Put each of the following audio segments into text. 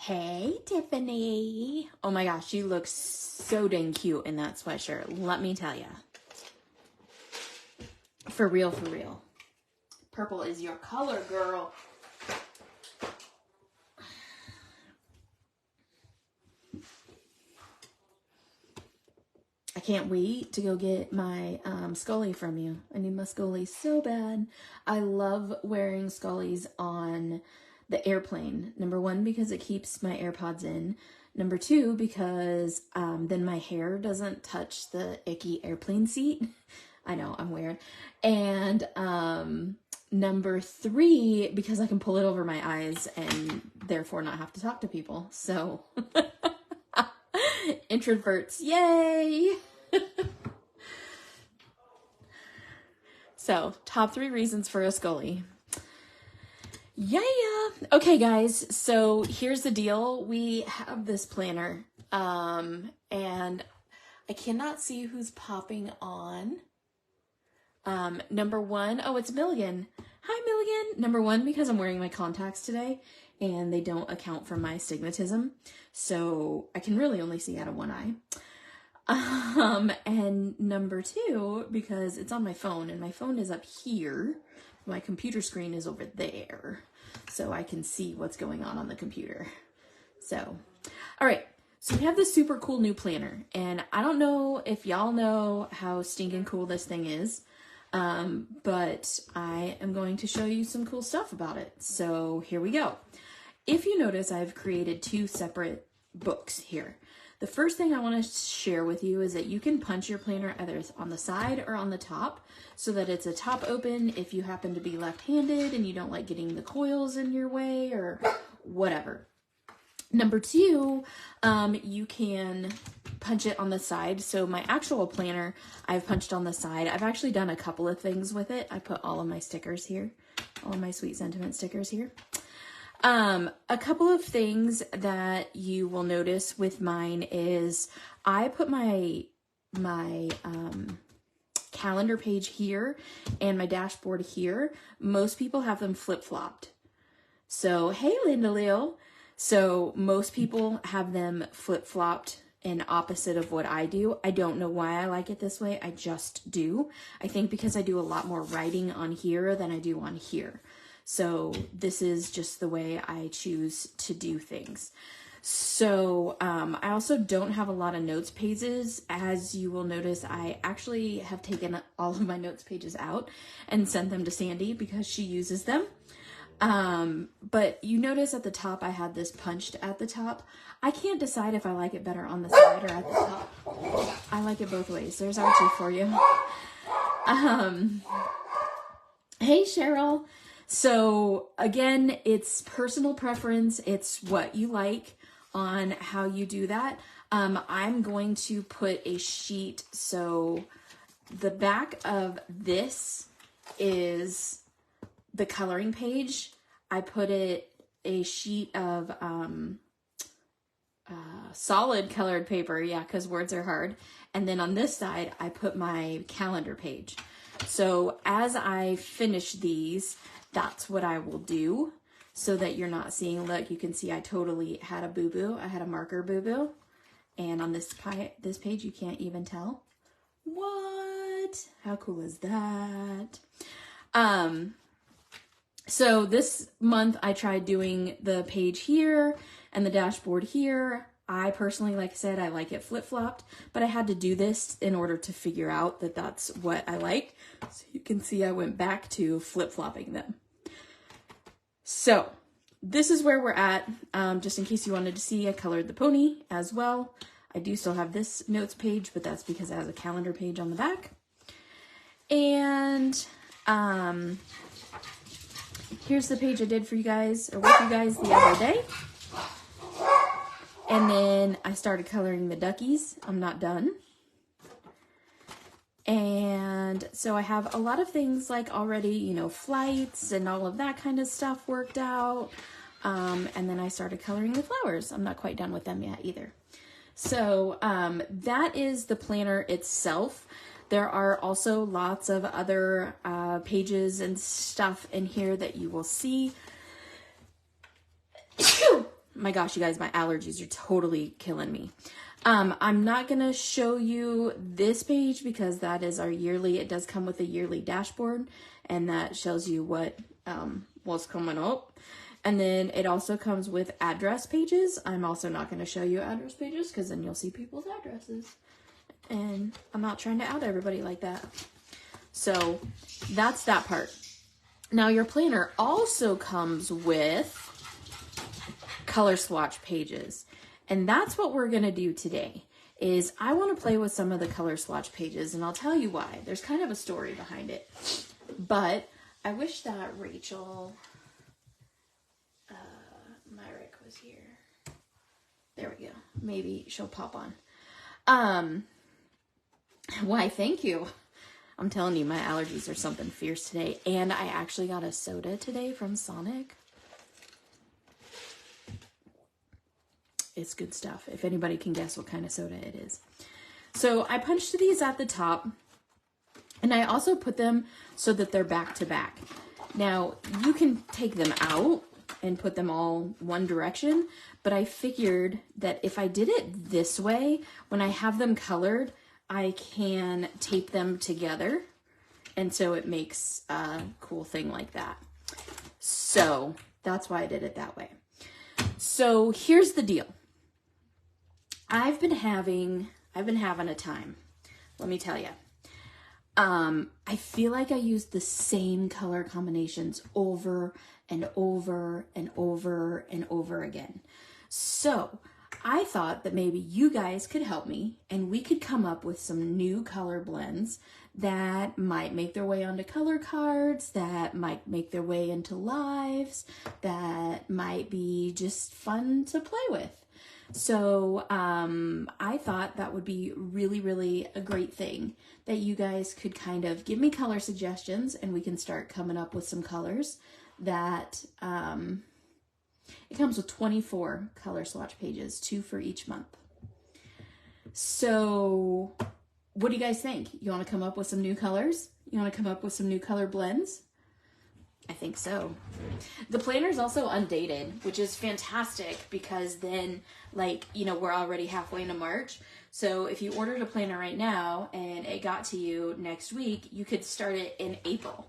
Hey, Tiffany. Oh my gosh, you look so dang cute in that sweatshirt. Let me tell ya. For real, for real. Purple is your color, girl. I can't wait to go get my Scully from you. I need my Scully so bad. I love wearing Scullies on the airplane. Number one, because it keeps my AirPods in. Number two, because then my hair doesn't touch the icky airplane seat. I know, I'm weird. And number three, because I can pull it over my eyes and therefore not have to talk to people. So... Introverts, yay! So, top 3 reasons for a Scully. Yeah. Okay, guys, so here's the deal. We have this planner, and I cannot see who's popping on. Number one, oh, it's Milligan. Hi, Milligan. Number one, because I'm wearing my contacts today, and they don't account for my astigmatism, so I can really only see out of one eye. And number two, because it's on my phone, and my phone is up here. My computer screen is over there, so I can see what's going on the computer. So, all right. So we have this super cool new planner, and I don't know if y'all know how stinking cool this thing is, but I am going to show you some cool stuff about it. So here we go. If you notice, I've created 2 separate books here. The first thing I want to share with you is that you can punch your planner either on the side or on the top so that it's a top open if you happen to be left-handed and you don't like getting the coils in your way or whatever. Number 2, you can punch it on the side. So my actual planner, I've punched on the side. I've actually done a couple of things with it. I put all of my stickers here, all of my Sweet Sentiment stickers here. A couple of things that you will notice with mine is I put my calendar page here and my dashboard here. Most people have them flip-flopped. So, hey, Linda Lil. So most people have them flip-flopped and opposite of what I do. I don't know why I like it this way. I just do. I think because I do a lot more writing on here than I do on here. So this is just the way I choose to do things. So I also don't have a lot of notes pages. As you will notice, I actually have taken all of my notes pages out and sent them to Sandy because she uses them. But you notice at the top, I had this punched at the top. I can't decide if I like it better on the side or at the top. I like it both ways. There's Archie for you. Hey, Cheryl. So again, it's personal preference. It's what you like on how you do that. I'm going to put a sheet. So the back of this is the coloring page. I put it a sheet of solid colored paper. Yeah, because words are hard. And then on this side, I put my calendar page. So as I finish these, that's what I will do so that you're not seeing, look, you can see I totally had a boo-boo. I had a marker boo-boo. And on this page, you can't even tell. What? How cool is that? So this month I tried doing the page here and the dashboard here. I personally, like I said, I like it flip-flopped, but I had to do this in order to figure out that that's what I like. So you can see I went back to flip-flopping them. So this is where we're at. Just in case you wanted to see, I colored the pony as well. I do still have this notes page, but that's because it has a calendar page on the back. And here's the page I did for you guys, or with you guys the other day. And then I started coloring the duckies. I'm not done. And so I have a lot of things like already, you know, flights and all of that kind of stuff worked out. And then I started coloring the flowers. I'm not quite done with them yet either. So that is the planner itself. There are also lots of other pages and stuff in here that you will see. my gosh, you guys, my allergies are totally killing me. I'm not going to show you this page because that is our yearly, it does come with a yearly dashboard, and that shows you what's coming up. And then it also comes with address pages. I'm also not going to show you address pages because then you'll see people's addresses. And I'm not trying to out everybody like that. So that's that part. Now your planner also comes with color swatch pages. And that's what we're going to do today. Is I want to play with some of the color swatch pages, and I'll tell you why. There's kind of a story behind it. But I wish that Rachel Myrick was here. There we go. Maybe she'll pop on. Why, thank you. I'm telling you, my allergies are something fierce today. And I actually got a soda today from Sonic. It's good stuff. If anybody can guess what kind of soda it is. So I punched these at the top. And I also put them so that they're back to back. Now, you can take them out and put them all one direction. But I figured that if I did it this way, when I have them colored, I can tape them together. And so it makes a cool thing like that. So that's why I did it that way. So here's the deal. I've been having a time. Let me tell you. I feel like I use the same color combinations over and over and over and over again. So I thought that maybe you guys could help me and we could come up with some new color blends that might make their way onto color cards, that might make their way into lives, that might be just fun to play with. So I thought that would be really, really a great thing that you guys could kind of give me color suggestions and we can start coming up with some colors that it comes with 24 color swatch pages, 2 for each month. So what do you guys think? You want to come up with some new colors? You want to come up with some new color blends? I think so. The planner is also undated, which is fantastic because then, like, you know, we're already halfway into March. So if you ordered a planner right now and it got to you next week, you could start it in April.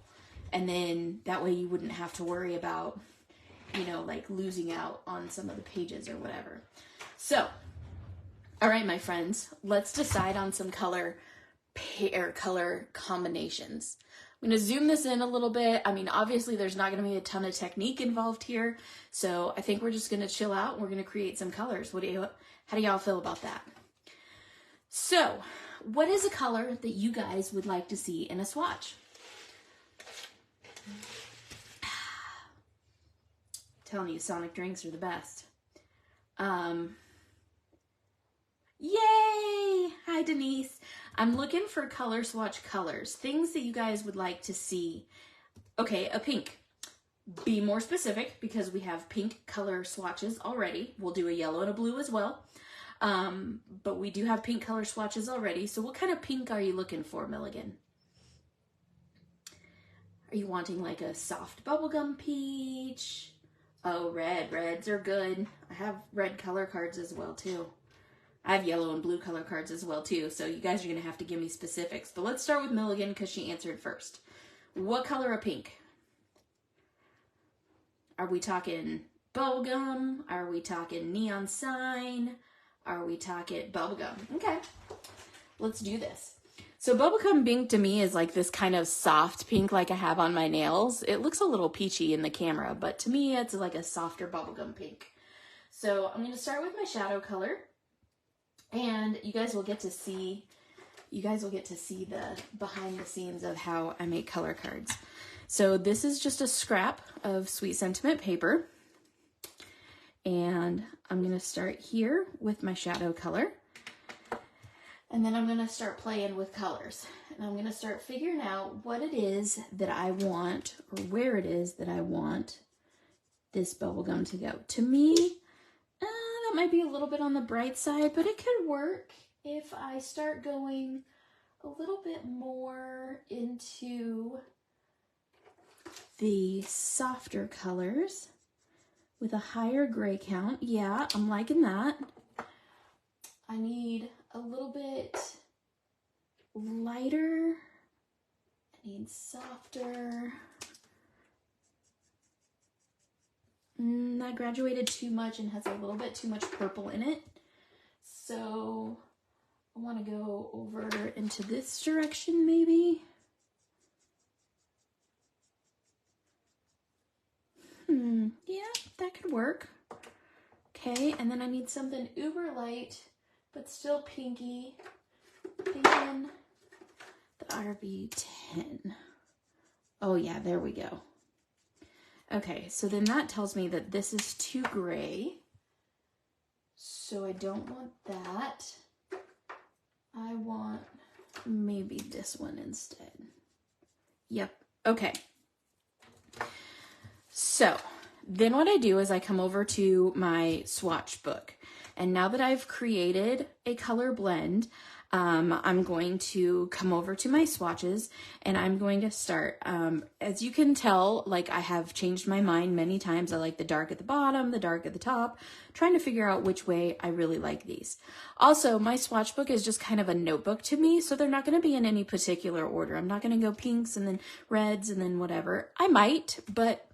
And then that way you wouldn't have to worry about, you know, like losing out on some of the pages or whatever. So, all right, my friends, let's decide on some color combinations. I'm going to zoom this in a little bit. I mean, obviously there's not going to be a ton of technique involved here. So I think we're just going to chill out and we're going to create some colors. How do y'all feel about that? So what is a color that you guys would like to see in a swatch? Telling you, Sonic drinks are the best. Yay! Hi, Denise. I'm looking for color swatch colors, things that you guys would like to see. Okay, a pink. Be more specific because we have pink color swatches already. We'll do a yellow and a blue as well. But we do have pink color swatches already. So what kind of pink are you looking for, Milligan? Are you wanting like a soft bubblegum peach? Oh, red. Reds are good. I have red color cards as well too. I have yellow and blue color cards as well too, so you guys are going to have to give me specifics. But let's start with Milligan because she answered first. What color of pink? Are we talking bubblegum? Are we talking neon sign? Are we talking bubblegum? Okay, let's do this. So bubblegum pink to me is like this kind of soft pink like I have on my nails. It looks a little peachy in the camera, but to me it's like a softer bubblegum pink. So I'm going to start with my shadow color. And you guys will get to see the behind the scenes of how I make color cards. So this is just a scrap of Sweet Sentiment paper. And I'm going to start here with my shadow color. And then I'm going to start playing with colors. And I'm going to start figuring out what it is that I want, or where it is that I want this bubblegum to go. To me, that might be a little bit on the bright side, but it could work if I start going a little bit more into the softer colors. with a higher gray count. Yeah, I'm liking that. I need a little bit lighter. I need softer. That graduated too much and has a little bit too much purple in it. So I want to go over into this direction maybe. Yeah, that could work. Okay, and then I need something uber light, but still pinky. Thinking the RB10. Oh yeah, there we go. Okay, so then that tells me that this is too gray. So I don't want that. I want maybe this one instead. Yep, okay. So then what I do is I come over to my swatch book. And now that I've created a color blend, I'm going to come over to my swatches and I'm going to start, as you can tell, like I have changed my mind many times. I like the dark at the bottom, the dark at the top, trying to figure out which way I really like these. Also, my swatch book is just kind of a notebook to me, so they're not going to be in any particular order. I'm not going to go pinks and then reds and then whatever. I might, but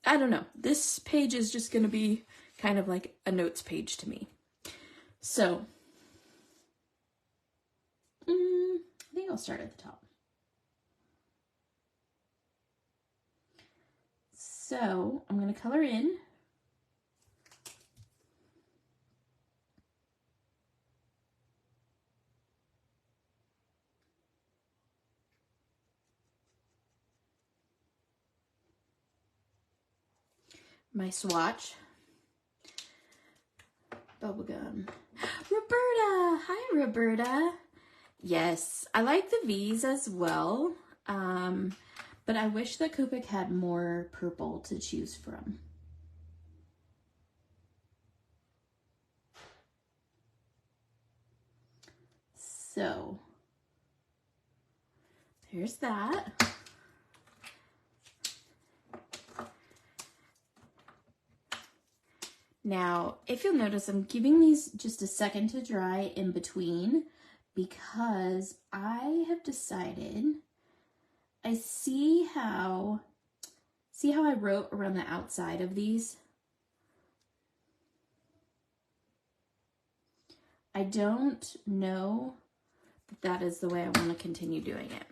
I don't know. This page is just going to be kind of like a notes page to me. So I think I'll start at the top. So I'm going to color in. My swatch. Bubblegum. Roberta! Hi, Roberta. Yes, I like the V's as well, but I wish that Copic had more purple to choose from. So, there's that. Now, if you'll notice, I'm giving these just a second to dry in between because I have decided, I see how I wrote around the outside of these? I don't know that that is the way I want to continue doing it.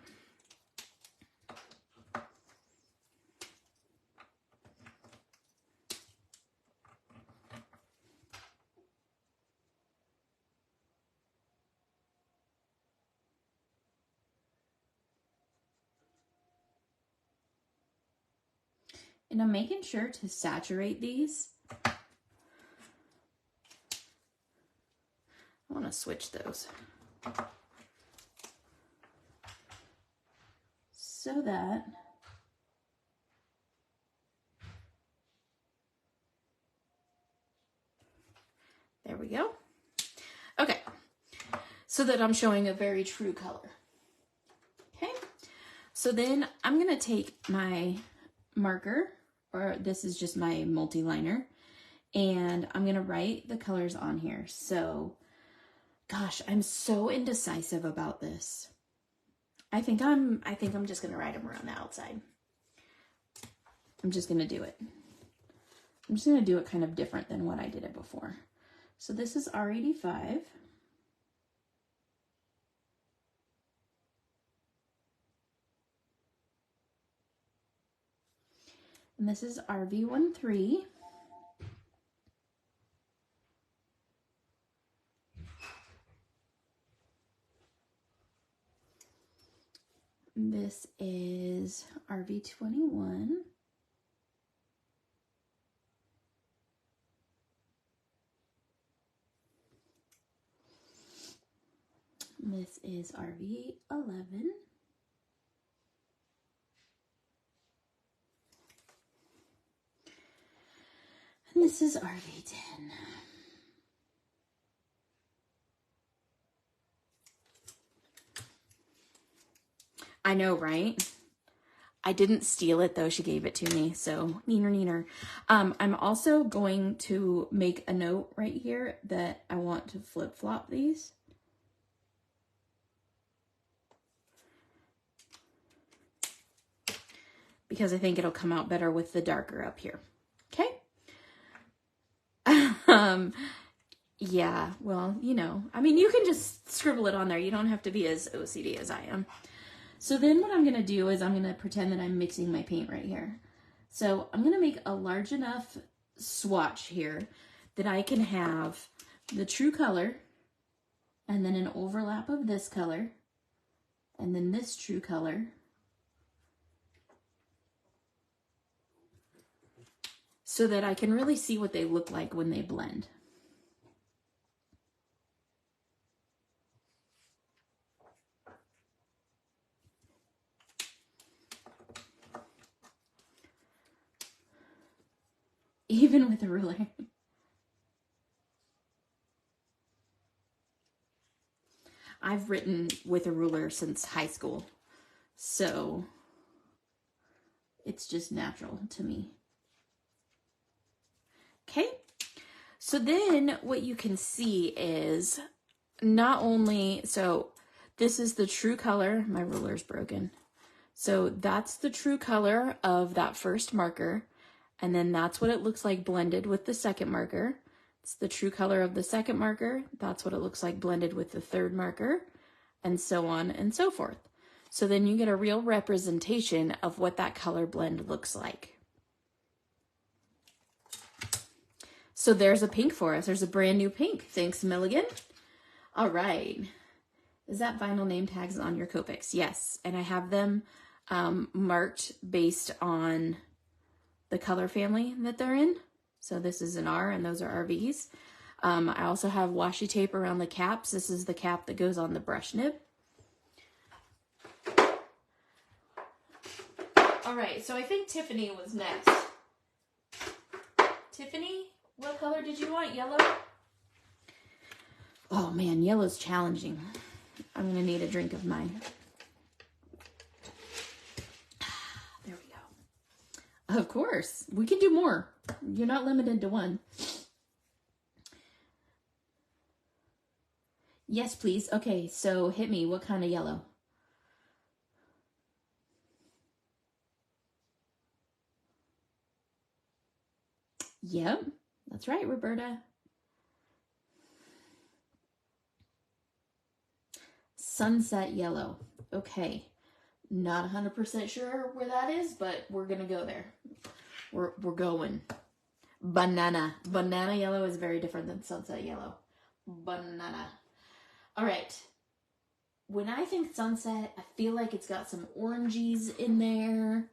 And I'm making sure to saturate these. I want to switch those. So that there we go. Okay, so that I'm showing a very true color. Okay, so then I'm gonna take my marker, or this is just my multi-liner, and I'm gonna write the colors on here. So, gosh, I'm so indecisive about this. I think I'm just gonna write them around the outside. I'm just gonna do it. I'm just gonna do it kind of different than what I did it before. So this is R85. And this is RV13. This is RV21. This is RV11. And this is RV10. I know, right? I didn't steal it though. She gave it to me. So neener, neener. I'm also going to make a note right here that I want to flip flop these. Because I think it'll come out better with the darker up here. Okay. Yeah, well, you know, I mean, you can just scribble it on there. You don't have to be as OCD as I am. So then what I'm going to do is I'm going to pretend that I'm mixing my paint right here. So I'm going to make a large enough swatch here that I can have the true color and then an overlap of this color and then this true color. So that I can really see what they look like when they blend. Even with a ruler. I've written with a ruler since high school, so it's just natural to me. Okay, so then what you can see is not only, so this is the true color, my ruler's broken. So that's the true color of that first marker. And then that's what it looks like blended with the second marker. It's the true color of the second marker. That's what it looks like blended with the third marker, and so on and so forth. So then you get a real representation of what that color blend looks like. So there's a pink for us. There's a brand new pink. Thanks, Milligan. All right. Is that vinyl name tags on your Copics? Yes. And I have them marked based on the color family that they're in. So this is an R and those are RVs. I also have washi tape around the caps. This is the cap that goes on the brush nib. All right, so I think Tiffany was next. Tiffany, what color did you want? Yellow? Oh man, yellow's challenging. I'm gonna need a drink of mine. Of course, we can do more. You're not limited to one. Yes, please. Okay, so hit me. What kind of yellow? Yep, that's right, Roberta. Sunset yellow. Okay. Not 100% sure where that is, but we're going to go there. We're going. Banana. Banana yellow is very different than sunset yellow. Banana. All right. When I think sunset, I feel like it's got some oranges in there.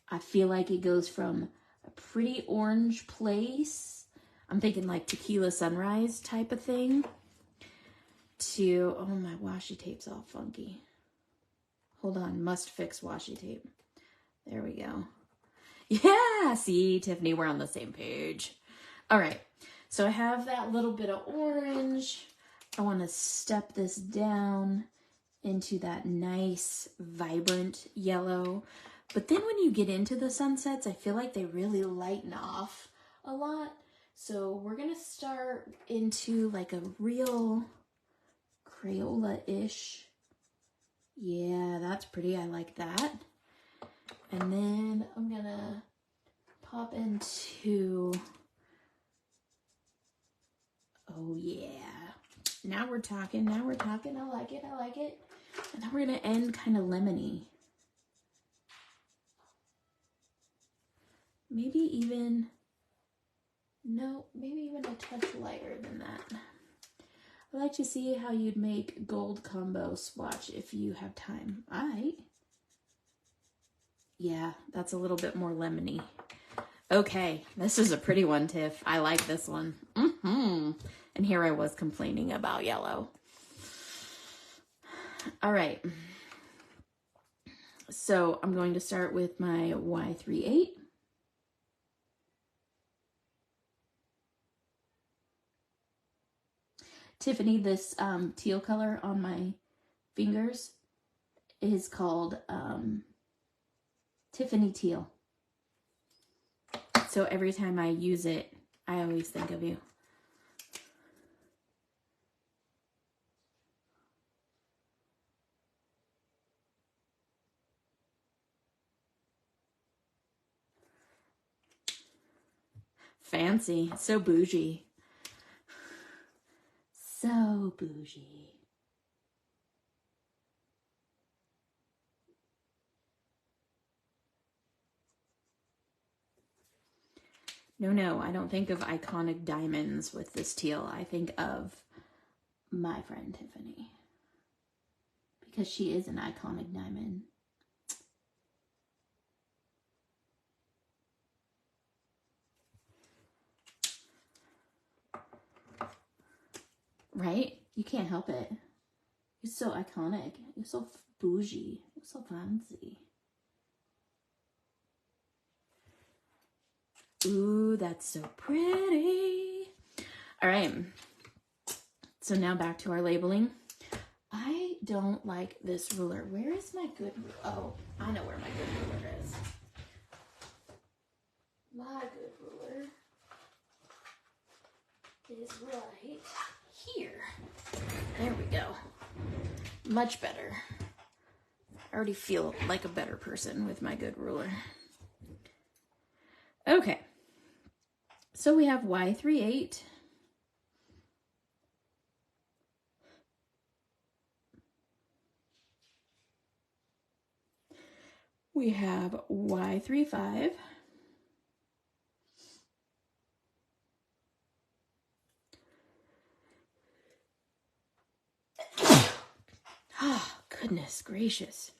I feel like it goes from a pretty orange place. I'm thinking like tequila sunrise type of thing. To, oh, my washi tape's all funky. Hold on, must fix washi tape. There we go. Yeah, see, Tiffany, we're on the same page. All right, so I have that little bit of orange. I want to step this down into that nice, vibrant yellow. But then when you get into the sunsets, I feel like they really lighten off a lot. So we're going to start into like a real Crayola-ish. Yeah, that's pretty. I like that. And then I'm gonna pop into, oh yeah. Now we're talking, now we're talking. I like it, I like it. And then we're gonna end kind of lemony. Maybe even, no, maybe even a touch lighter than that. I'd like to see how you'd make gold combo swatch if you have time. All right. Yeah, that's a little bit more lemony. Okay, this is a pretty one, Tiff. I like this one. And here I was complaining about yellow. All right. So I'm going to start with my Y38. Tiffany, this teal color on my fingers is called Tiffany teal. So every time I use it, I always think of you. Fancy. So bougie. So bougie. No, I don't think of iconic diamonds with this teal. I think of my friend Tiffany. Because she is an iconic diamond. Right? You can't help it. You're so iconic. You're so bougie. You're so fancy. Ooh, that's so pretty. All right. So now back to our labeling. I don't like this ruler. Where is my good ruler? Oh, I know where my good ruler is. My good ruler is right here. There we go. Much better. I already feel like a better person with my good ruler. Okay. So we have Y38. We have Y35. Oh, goodness gracious.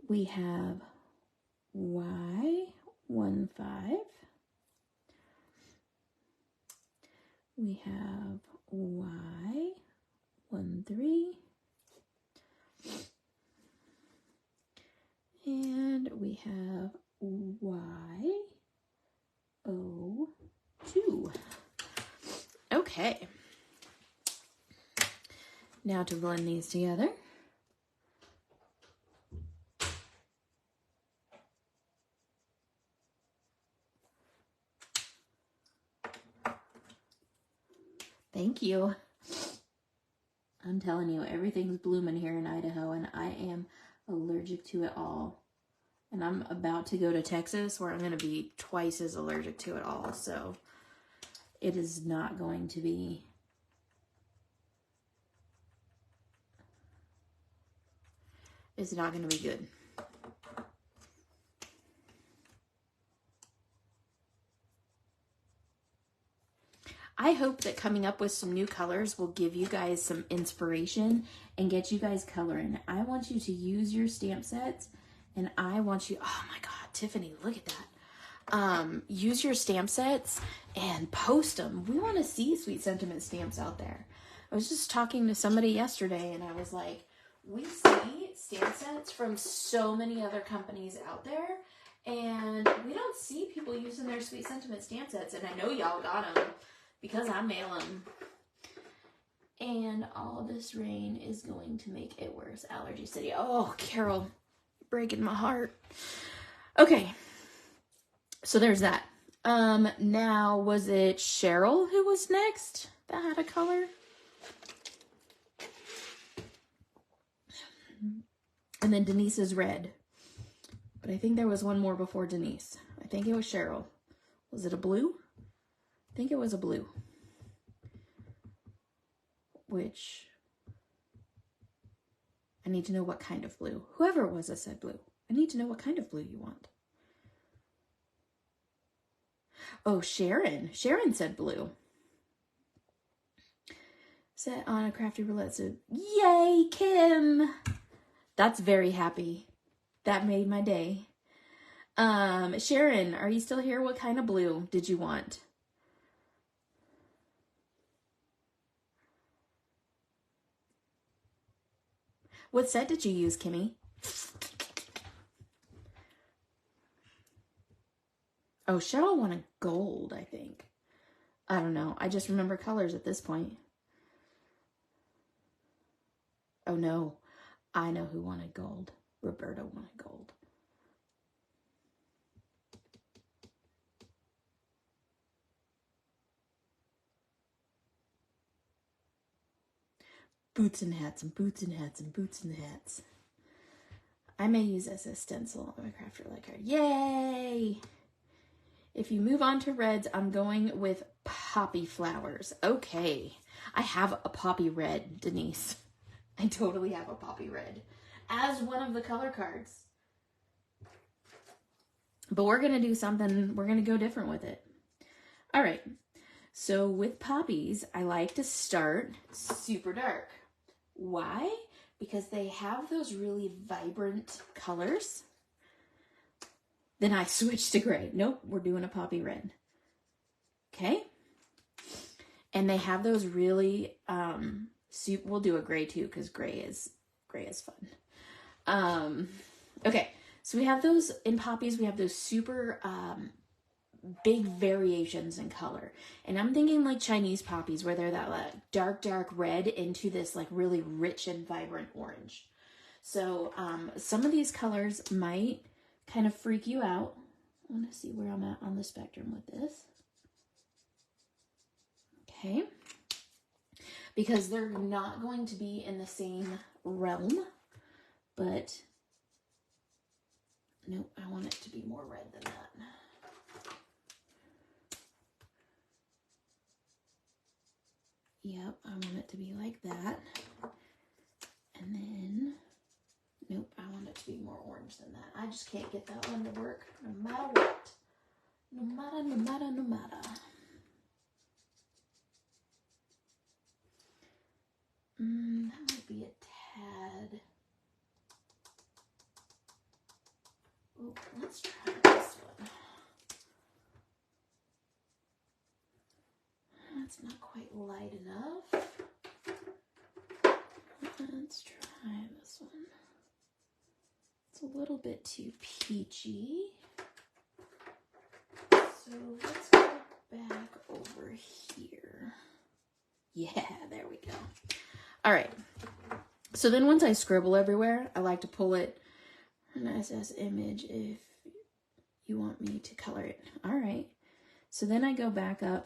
We have Y15. We have Y13. And we have Y02. Okay. Now to blend these together. Thank you. I'm telling you, everything's blooming here in Idaho, and I am allergic to it all. And I'm about to go to Texas, where I'm going to be twice as allergic to it all. So it is not going to be... It's not going to be good. I hope that coming up with some new colors will give you guys some inspiration and get you guys coloring. I want you to use your stamp sets, and I want you, oh my God, Tiffany, look at that. Use your stamp sets and post them. We want to see Sweet Sentiment stamps out there. I was just talking to somebody yesterday, and I was like, we see stamp sets from so many other companies out there, and we don't see people using their Sweet Sentiment stamp sets, and I know y'all got them. Because I mail them. And all this rain is going to make it worse. Allergy City. Oh, Carol, breaking my heart. Okay. So there's that. Now, was it Cheryl who was next that had a color? And then Denise is red. But I think there was one more before Denise. I think it was Cheryl. Was it a blue? I think it was a blue, which I need to know what kind of blue. Whoever it was that said blue, I need to know what kind of blue you want. Oh, Sharon. Sharon said blue. Set on a crafty roulette. So, yay, Kim. That's very happy. That made my day. Sharon, are you still here? What kind of blue did you want? What set did you use, Kimmy? Oh, Cheryl wanted gold, I think. I don't know. I just remember colors at this point. Oh, no. I know who wanted gold. Roberta wanted gold. boots and hats and boots and hats and boots and hats. I may use this as stencil on my craft roulette card. Yay! If you move on to reds, I'm going with poppy flowers. Okay. I have a poppy red, Denise. I totally have a poppy red as one of the color cards. But we're going to do something, we're going to go different with it. All right. So with poppies, I like to start super dark. Why? Because they have those really vibrant colors. Then I switch to gray. Nope, we're doing a poppy red. Okay. And they have those really, we'll do a gray too, because gray is fun. Okay, so we have those, in poppies, we have those super big variations in color. And I'm thinking like Chinese poppies, where they're that like dark red into this like really rich and vibrant orange. So some of these colors might kind of freak you out. I want to see where I'm at on the spectrum with this. Okay. Because they're not going to be in the same realm, but nope, I want it to be more red than that. Yep, I want it to be like that. And then, nope, I want it to be more orange than that. I just can't get that one to work no matter what. No matter. That might be a tad. Oh, let's try this one. That's not quite light enough. Let's try this one. It's a little bit too peachy. So let's go back over here. Yeah, there we go. All right. So then once I scribble everywhere, I like to pull it an SS image if you want me to color it. All right. So then I go back up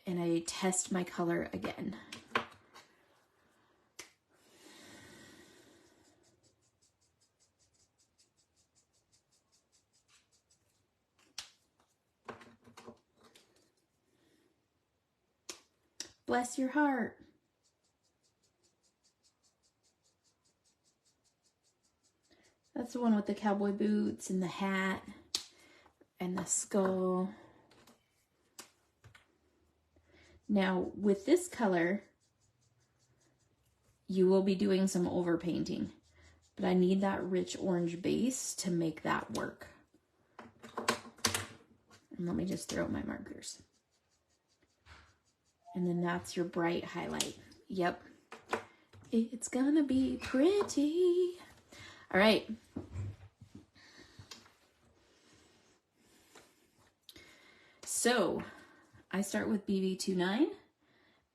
and I test my color again. Bless your heart. That's the one with the cowboy boots and the hat and the skull. Now, with this color, you will be doing some overpainting, but I need that rich orange base to make that work. And let me just throw my markers. And then that's your bright highlight. Yep. It's gonna be pretty. All right. So I start with BV29.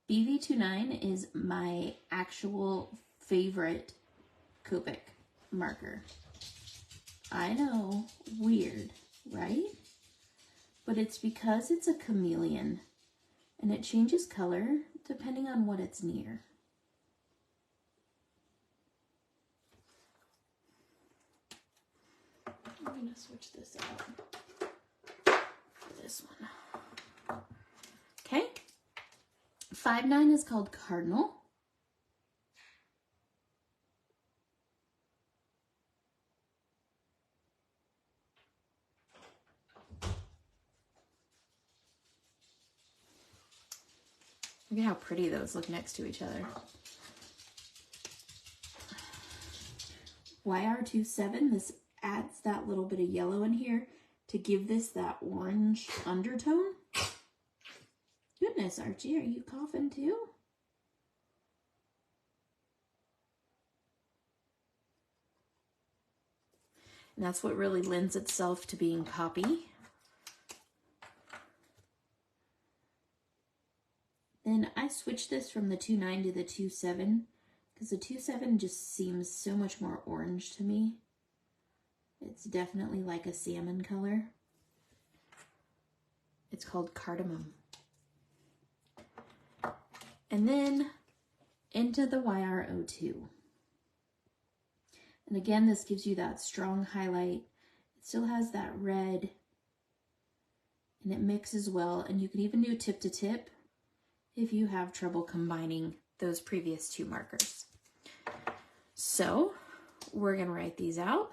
BV29 is my actual favorite Copic marker. I know, weird, right? But it's because it's a chameleon and it changes color depending on what it's near. I'm gonna switch this out for this one. Okay. 5-9 is called Cardinal. Look at how pretty those look next to each other. YR27, this adds that little bit of yellow in here to give this that orange undertone. Goodness, Archie, are you coughing too? And that's what really lends itself to being poppy. Then I switched this from the 2.9 to the 2.7 because the 2.7 just seems so much more orange to me. It's definitely like a salmon color. It's called Cardamom. And then into the YR02. And again, this gives you that strong highlight. It still has that red, and it mixes well, and you can even do tip to tip if you have trouble combining those previous two markers. So we're gonna write these out.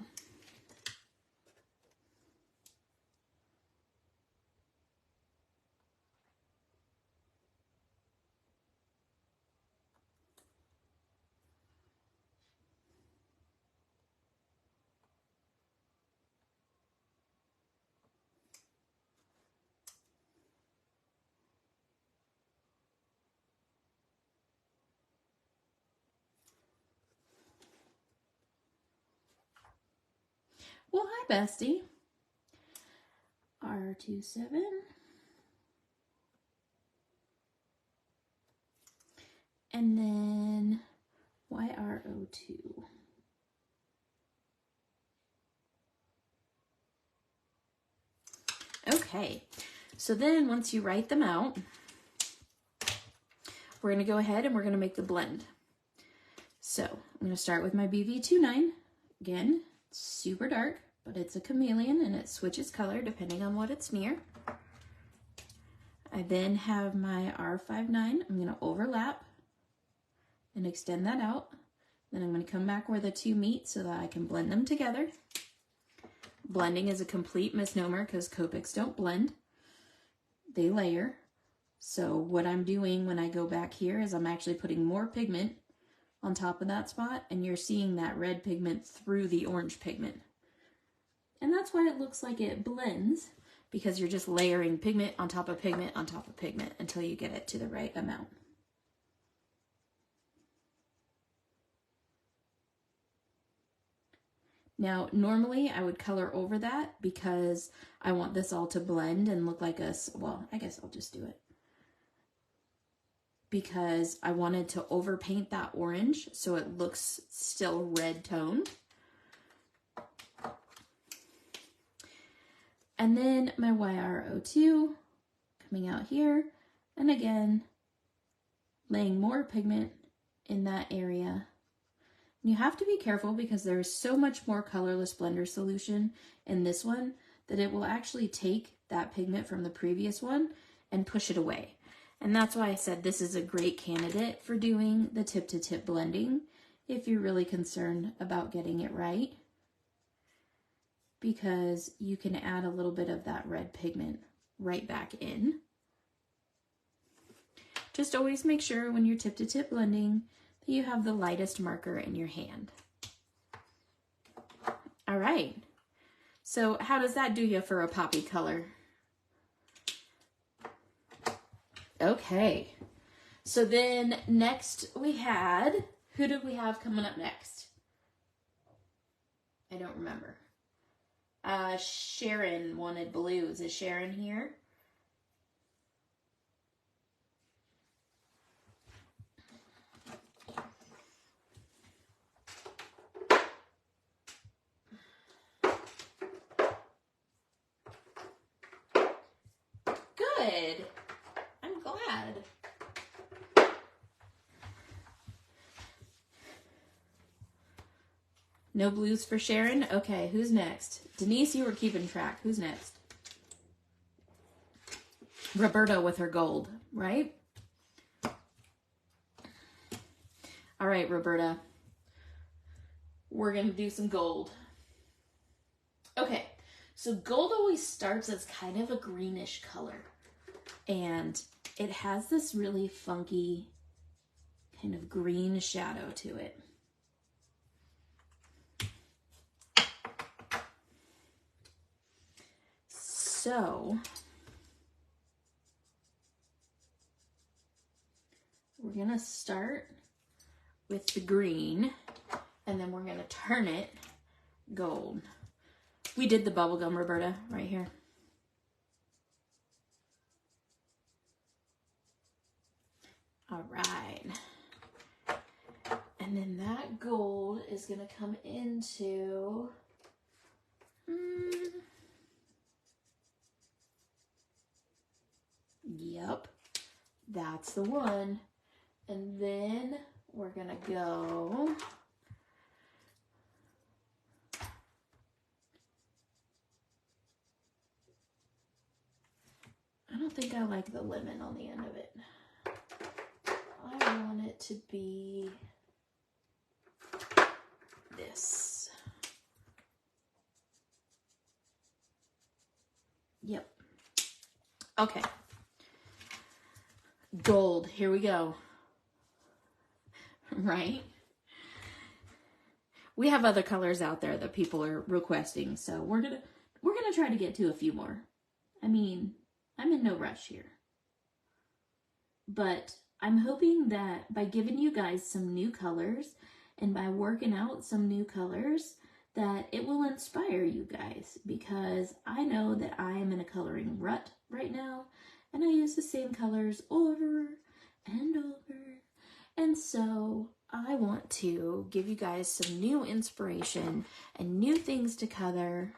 Well, hi, bestie. R27. And then YR02. Okay, so then once you write them out, we're going to go ahead and we're going to make the blend. So I'm going to start with my BV29. Again, super dark, but it's a chameleon and it switches color depending on what it's near. I then have my R59. I'm going to overlap and extend that out. Then I'm going to come back where the two meet so that I can blend them together. Blending is a complete misnomer because Copics don't blend. They layer. So what I'm doing when I go back here is I'm actually putting more pigment on top of that spot, and you're seeing that red pigment through the orange pigment. And that's why it looks like it blends, because you're just layering pigment on top of pigment on top of pigment until you get it to the right amount. Now, normally I would color over that because I want this all to blend and look like well, I guess I'll just do it. Because I wanted to overpaint that orange so it looks still red toned. And then my YR02 coming out here, and again, laying more pigment in that area. And you have to be careful because there's so much more colorless blender solution in this one that it will actually take that pigment from the previous one and push it away. And that's why I said this is a great candidate for doing the tip-to-tip blending if you're really concerned about getting it right, because you can add a little bit of that red pigment right back in. Just always make sure when you're tip-to-tip blending that you have the lightest marker in your hand. All right, so how does that do you for a poppy color? Okay, so then next we had, who did we have coming up next? I don't remember. Sharon wanted blues. Is Sharon here? Good. I'm glad. No blues for Sharon? Okay, who's next? Denise, you were keeping track. Who's next? Roberta with her gold, right? All right, Roberta. We're going to do some gold. Okay, so gold always starts as kind of a greenish color. And it has this really funky kind of green shadow to it. So we're going to start with the green, and then we're going to turn it gold. We did the bubblegum, Roberta, right here. All right. And then that gold is going to come into... Yep, that's the one. And then we're gonna go I don't think I like the lemon on the end of it. I want it to be this. Yep. Okay. Gold. Here we go. Right? We have other colors out there that people are requesting, so we're gonna try to get to a few more. I mean, I'm in no rush here. But I'm hoping that by giving you guys some new colors and by working out some new colors, that it will inspire you guys, because I know that I am in a coloring rut right now and I use the same colors over and over. And so I want to give you guys some new inspiration and new things to color.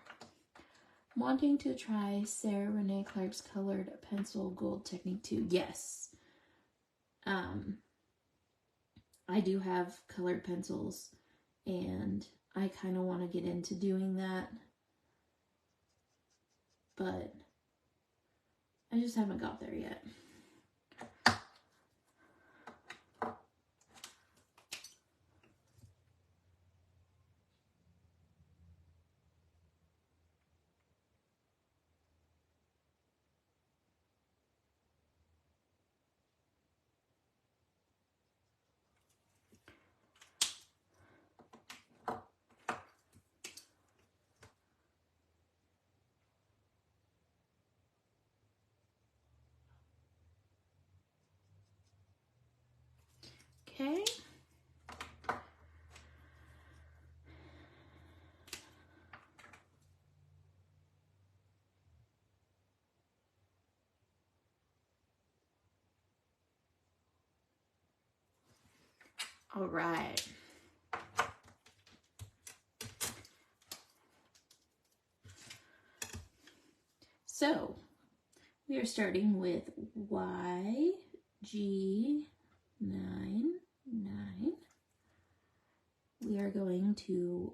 Wanting to try Sarah Renee Clark's colored pencil gold technique too. Yes. I do have colored pencils and I kind of want to get into doing that, but I just haven't got there yet. Okay. All right. So we are starting with YG99. We are going to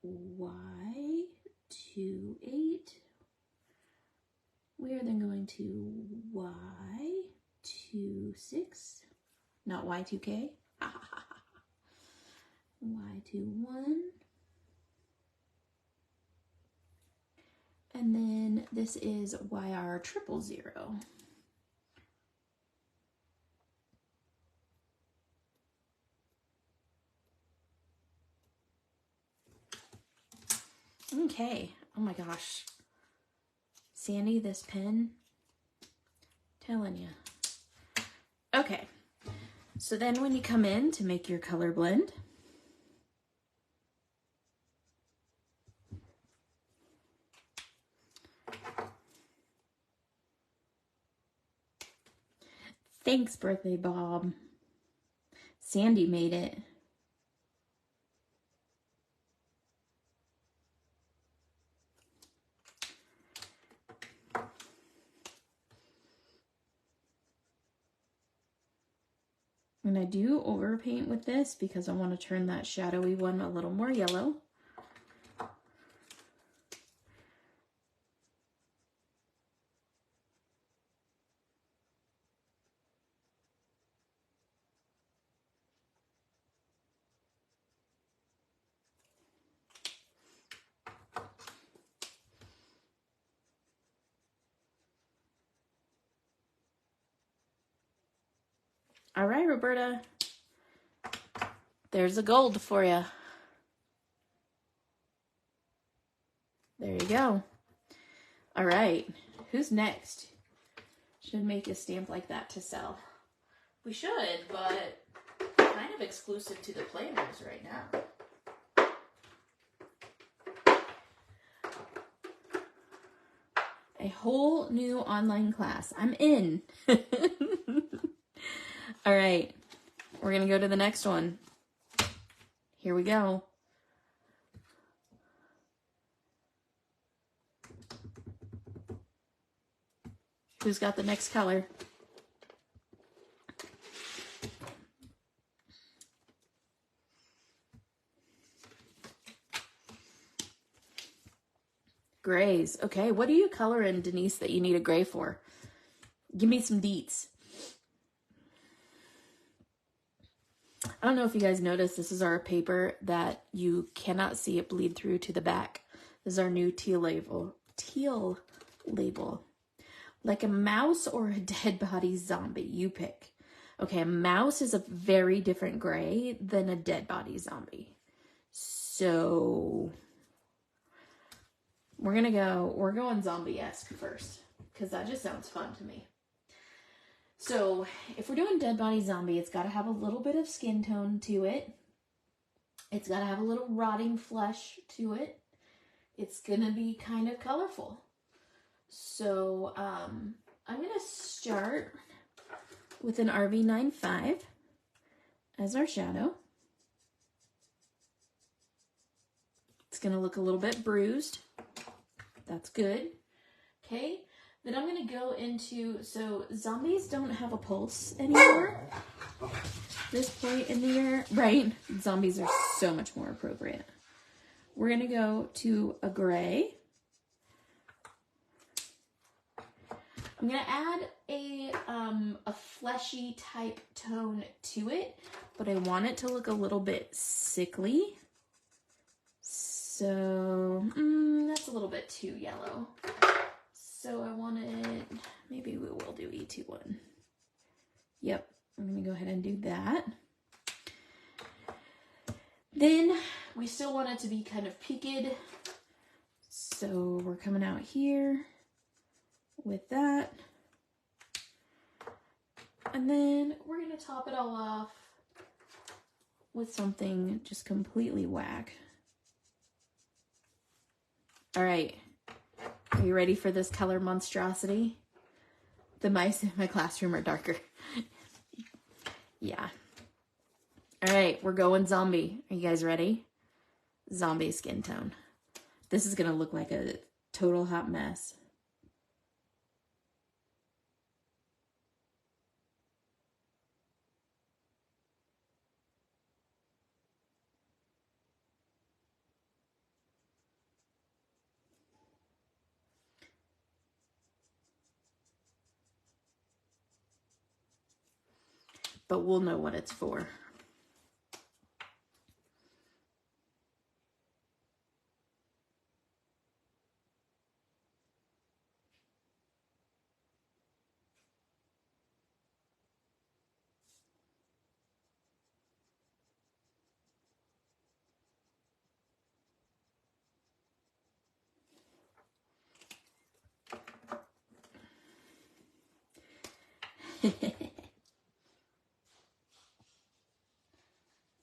Y28. We are then going to Y26, not Y2K. Y21. And then this is YR000. Okay. Oh my gosh. Sandy, this pen, telling you. Okay. So then when you come in to make your color blend, thanks, birthday Bob. Sandy made it. And I do overpaint with this because I want to turn that shadowy one a little more yellow. All right, Roberta. There's a gold for you. There you go. All right. Who's next? Should make a stamp like that to sell. We should, but kind of exclusive to the planners right now. A whole new online class. I'm in. All right. We're going to go to the next one. Here we go. Who's got the next color? Grays. Okay, what do you color in, Denise, that you need a gray for? Give me some deets. I don't know if you guys noticed, this is our paper that you cannot see it bleed through to the back. This is our new teal label. Teal label. Like a mouse or a dead body zombie, you pick. Okay, a mouse is a very different gray than a dead body zombie. So we're going zombie-esque first, because that just sounds fun to me. So if we're doing dead body zombie, it's got to have a little bit of skin tone to it. It's got to have a little rotting flesh to it. It's going to be kind of colorful. So I'm going to start with an RV95 as our shadow. It's going to look a little bit bruised. That's good. Okay. Then I'm going to go into, so zombies don't have a pulse anymore. This point in the year, right? Zombies are so much more appropriate. We're going to go to a gray. I'm going to add a fleshy type tone to it, but I want it to look a little bit sickly. So that's a little bit too yellow. So I wanted, maybe we will do E21. Yep, I'm going to go ahead and do that. Then we still want it to be kind of peaked. So we're coming out here with that. And then we're going to top it all off with something just completely whack. All right. Are you ready for this color monstrosity? The mice in my classroom are darker. Yeah. All right, we're going zombie. Are you guys ready? Zombie skin tone. This is going to look like a total hot mess. But we'll know what it's for.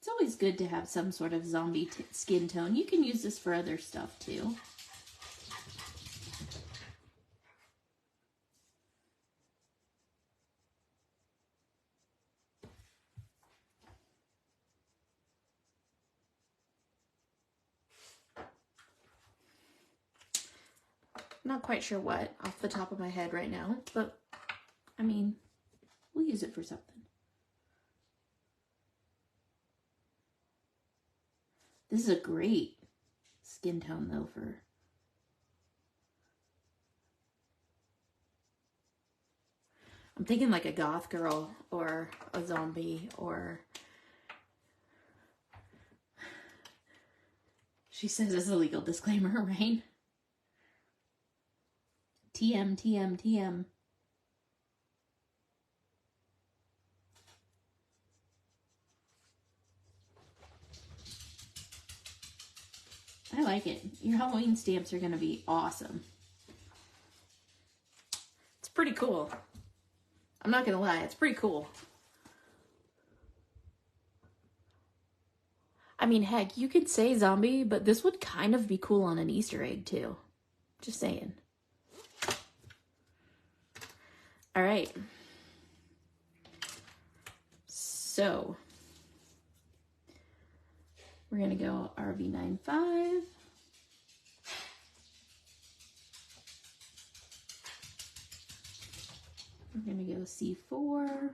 It's always good to have some sort of zombie skin tone. You can use this for other stuff too. Not quite sure what off the top of my head right now, but I mean, we'll use it for something. This is a great skin tone though for I'm thinking like a goth girl or a zombie or she says it's a legal disclaimer, right? TM, TM, TM. I like it. Your Halloween stamps are going to be awesome. It's pretty cool. I'm not going to lie. It's pretty cool. I mean, heck, you could say zombie, but this would kind of be cool on an Easter egg too. Just saying. All right. So we're going to go RV95. We're going to go C4.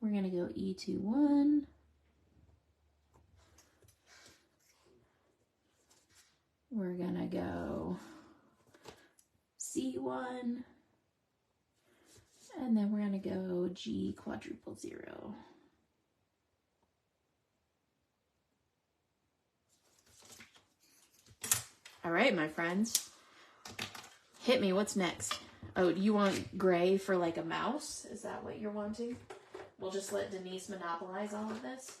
We're going to go E21. we're gonna go C1, and then we're gonna go G quadruple 0. All right, my friends, hit me. What's next? Oh, do you want gray for like a mouse? Is that what you're wanting? We'll just let Denise monopolize all of this.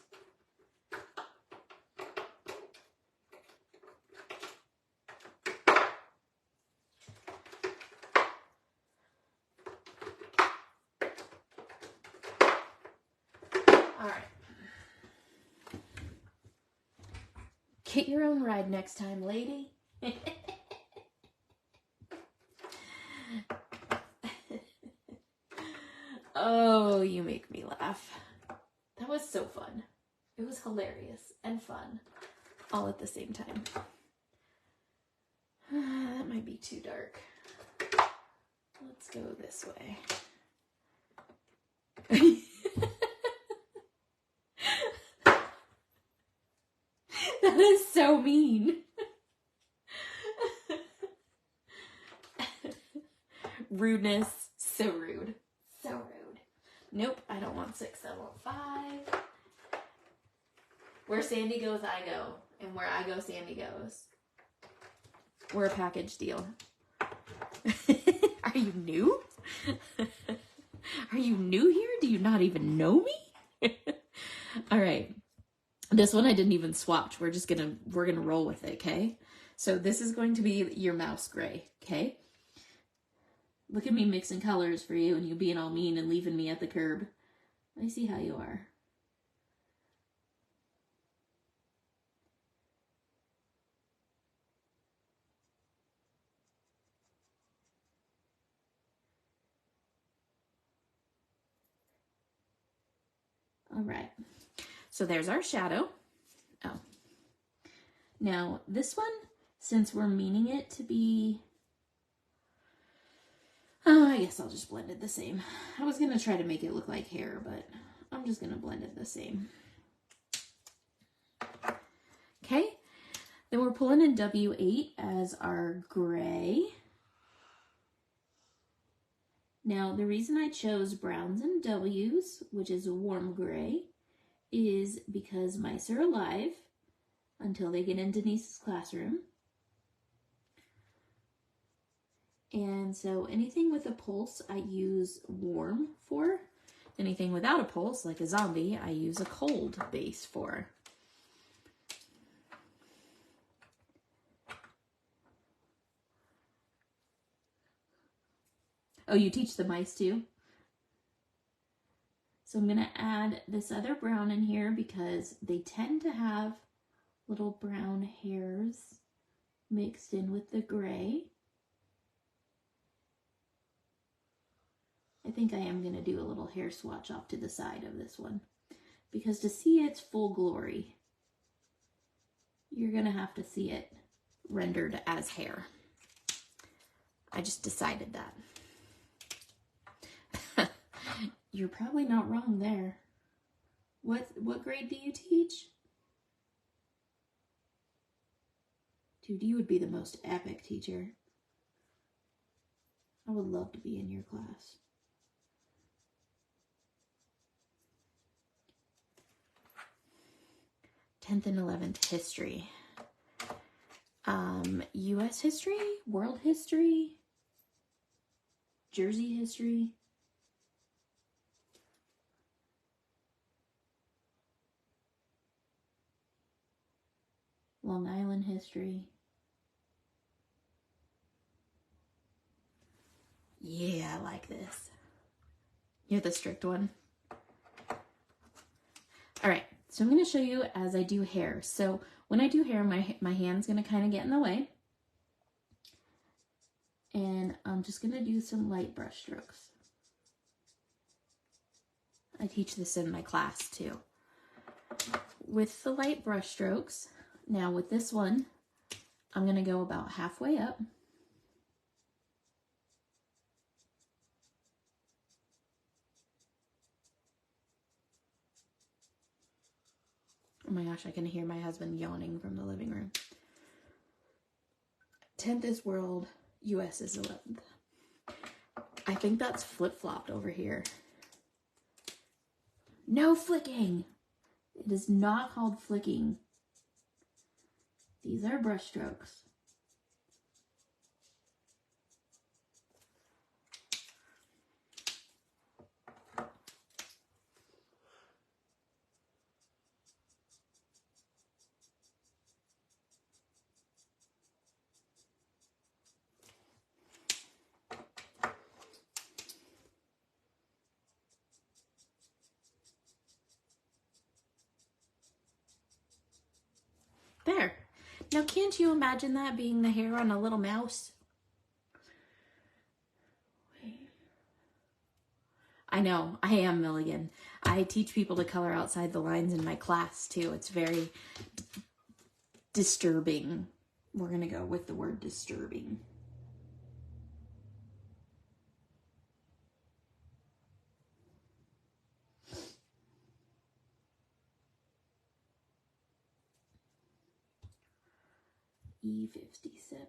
All right. Get your own ride next time, lady. Oh, you make me laugh. That was so fun. It was hilarious and fun all at the same time. That might be too dark. Let's go this way. That is so mean. Rudeness. So rude. So rude. Nope, I don't want 6, I want 5. Where Sandy goes, I go. And where I go, Sandy goes. We're a package deal. Are you new? Are you new here? Do you not even know me? All right. This one I didn't even swatch. We're gonna roll with it, okay? So this is going to be your mouse gray, okay? Look at me mixing colors for you and you being all mean and leaving me at the curb. I see how you are. All right. So there's our shadow. Oh. Now this one, since we're meaning it to be, oh, I guess I'll just blend it the same. I was going to try to make it look like hair, but I'm just going to blend it the same. Okay. Then we're pulling in W8 as our gray. Now, the reason I chose browns and W's, which is a warm gray, is because mice are alive until they get in Denise's classroom. And so anything with a pulse, I use warm for. Anything without a pulse, like a zombie, I use a cold base for. Oh, you teach the mice too? So I'm going to add this other brown in here because they tend to have little brown hairs mixed in with the gray. I think I am going to do a little hair swatch off to the side of this one because to see its full glory, you're going to have to see it rendered as hair. I just decided that. You're probably not wrong there. What grade do you teach? Dude, you would be the most epic teacher. I would love to be in your class. Tenth and 11th history. U.S. history, world history, Jersey history. Long Island history. Yeah, I like this. You're the strict one. All right, so I'm going to show you as I do hair. So when I do hair, my hand's going to kind of get in the way. And I'm just going to do some light brush strokes. I teach this in my class too. With the light brush strokes, now with this one, I'm going to go about halfway up. Oh my gosh, I can hear my husband yawning from the living room. 10th is world, US is 11th. I think that's flip-flopped over here. No flicking! It is not called flicking. These are brush strokes. There. Now, can't you imagine that being the hair on a little mouse? I know, I am Milligan. I teach people to color outside the lines in my class, too. It's very disturbing. We're going to go with the word disturbing. E57.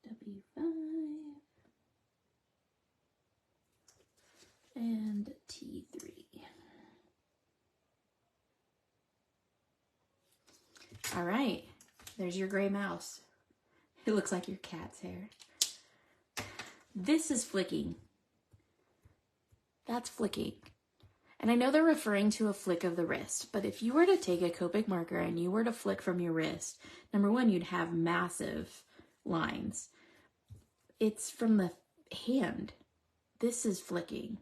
W5. And T3. All right, there's your gray mouse. It looks like your cat's hair. This is flicking. That's flicking. And I know they're referring to a flick of the wrist, but if you were to take a Copic marker and you were to flick from your wrist, number one, you'd have massive lines. It's from the hand. This is flicking.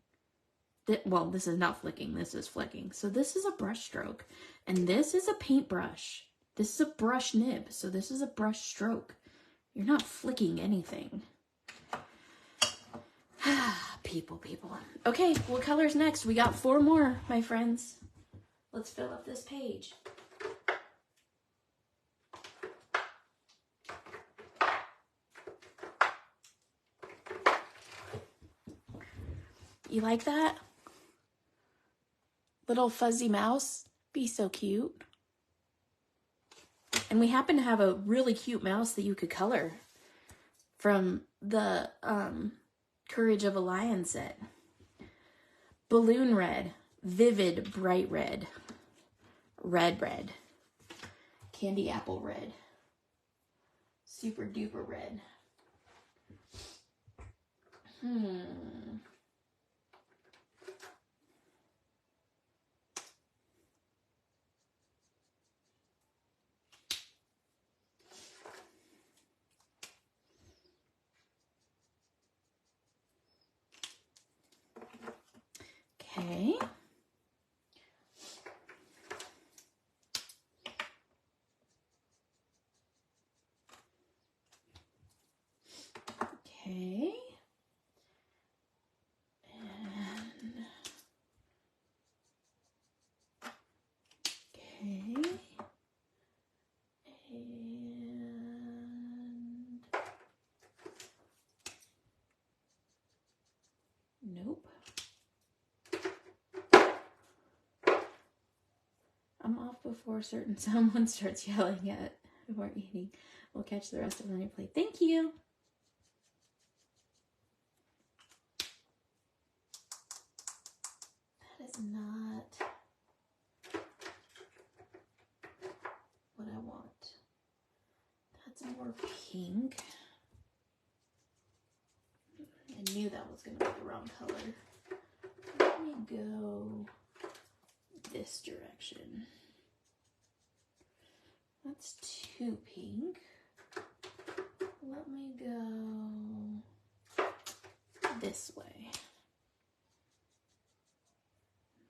Well, this is not flicking, this is flicking. So this is a brush stroke, and this is a paintbrush. This is a brush nib, so this is a brush stroke. You're not flicking anything. People. Okay, what color's next? We got 4 more, my friends. Let's fill up this page. You like that? Little fuzzy mouse? Be so cute. And we happen to have a really cute mouse that you could color from the Courage of a Lion set. Balloon red, vivid bright red, red, candy apple red, super duper red. Okay. Okay. And okay. And nope. I'm off before someone starts yelling at before eating. We'll catch the rest of the replay. Thank you. That is not what I want. That's more pink. I knew that was going to be the wrong color. Let me go this direction. That's too pink. Let me go this way.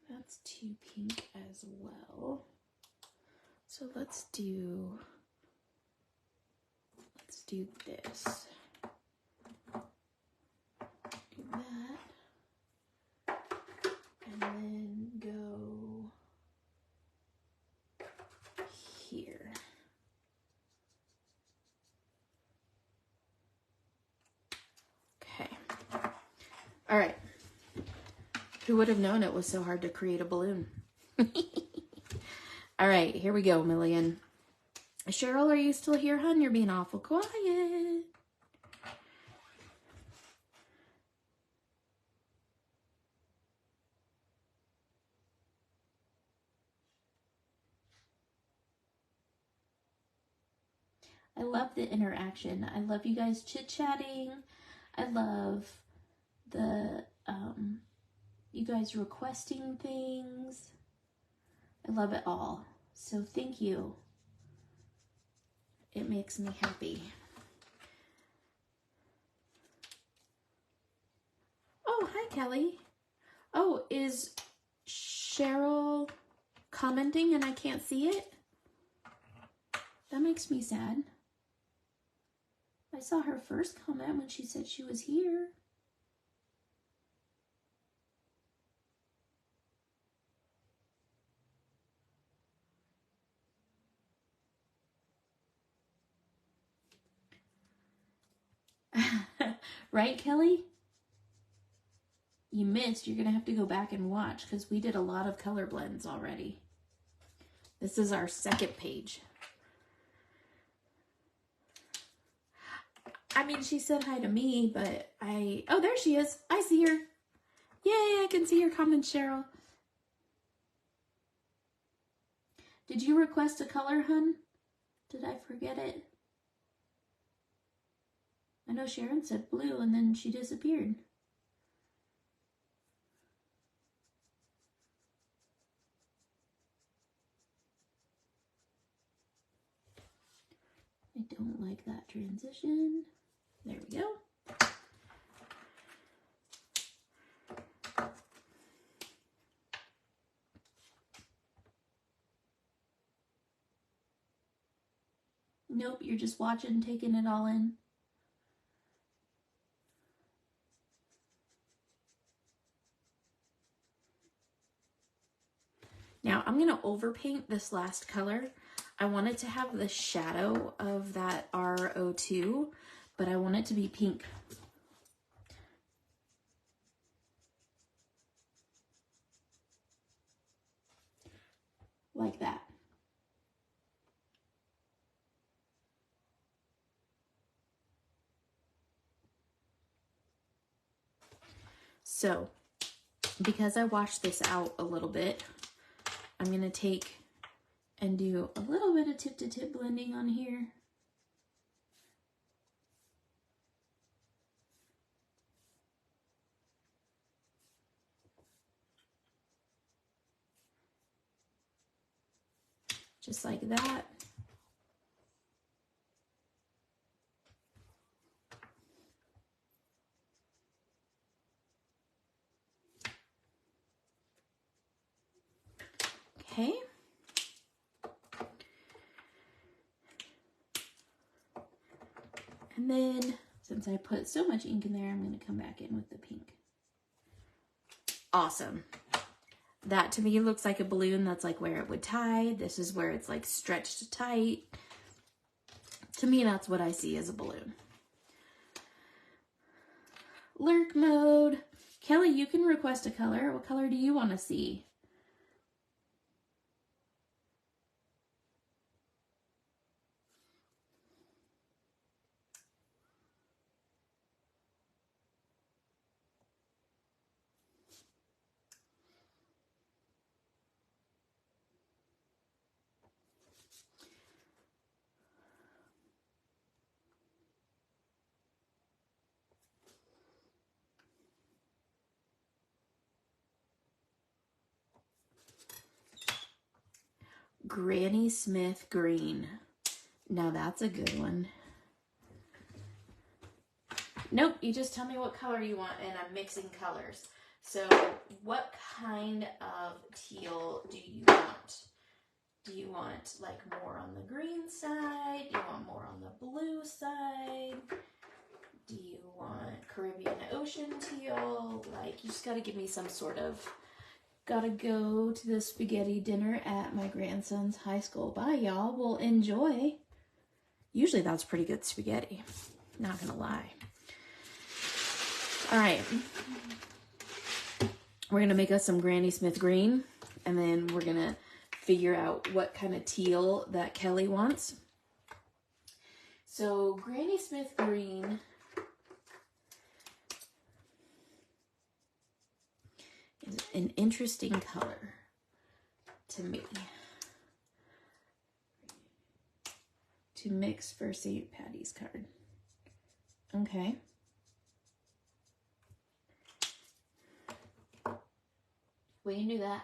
That's too pink as well. So let's do this. Do that. And then go here. Okay. All right. Who would have known it was so hard to create a balloon? All right, here we go, Million. Cheryl, are you still here, hon? You're being awful quiet. I love the interaction. I love you guys chit-chatting. I love the, you guys requesting things. I love it all. So thank you. It makes me happy. Oh, hi, Kelly. Oh, is Cheryl commenting and I can't see it? That makes me sad. I saw her first comment when she said she was here. Right, Kelly? You missed. You're going to have to go back and watch because we did a lot of color blends already. This is our second page. I mean, she said hi to me, but oh, there she is. I see her. Yay, I can see your comment, Cheryl. Did you request a color, hun? Did I forget it? I know Sharon said blue and then she disappeared. I don't like that transition. There we go. Nope, you're just watching, taking it all in. Now I'm going to overpaint this last color. I want it to have the shadow of that R02, but I want it to be pink. Like that. So, because I washed this out a little bit, I'm going to take and do a little bit of tip-to-tip blending on here. Just like that. Okay. And then, since I put so much ink in there, I'm going to come back in with the pink. Awesome. That to me looks like a balloon. That's like where it would tie. This is where it's like stretched tight. To me, that's what I see as a balloon. Lurk mode. Kelly, you can request a color. What color do you want to see? Granny Smith green. Now that's a good one. Nope, you just tell me what color you want and I'm mixing colors. So what kind of teal do you want? Do you want like more on the green side? Do you want more on the blue side? Do you want Caribbean Ocean teal? Like, you just gotta give me some sort of, gotta go to the spaghetti dinner at my grandson's high school. Bye, y'all. Well, enjoy. Usually that's pretty good spaghetti. Not gonna lie. All right. We're gonna make us some Granny Smith green, and then we're gonna figure out what kind of teal that Kelly wants. So Granny Smith green is an interesting color to me to mix for St. Patty's card. Okay. We can do that.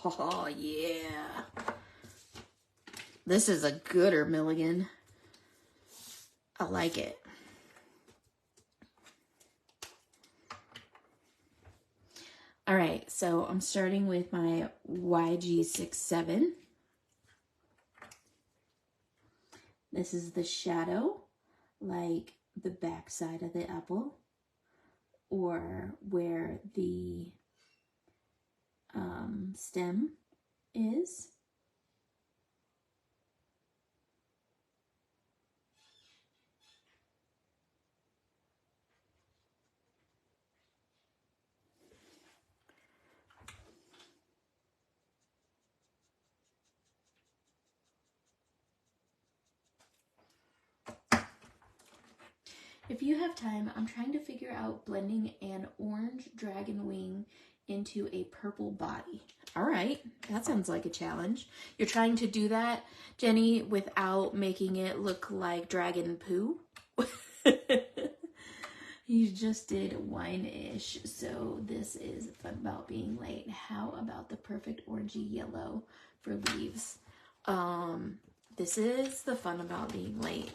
Oh, yeah. This is a gooder, Milligan. I like it. All right, so I'm starting with my YG67. This is the shadow, like the back side of the apple, or where the stem is. If you have time, I'm trying to figure out blending an orange dragon wing into a purple body. All right, that sounds like a challenge. You're trying to do that, Jenny, without making it look like dragon poo. You just did wine-ish, so this is fun about being late. How about the perfect orangey yellow for leaves? This is the fun about being late.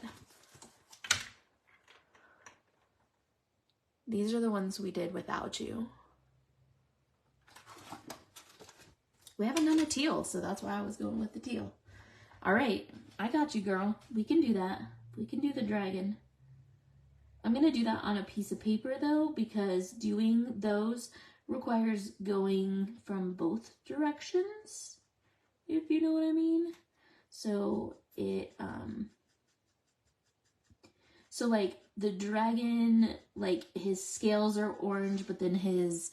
These are the ones we did without you. We haven't done a teal, so that's why I was going with the teal. All right, I got you, girl. We can do that. We can do the dragon. I'm going to do that on a piece of paper, though, because doing those requires going from both directions, if you know what I mean. So so like the dragon, like his scales are orange, but then his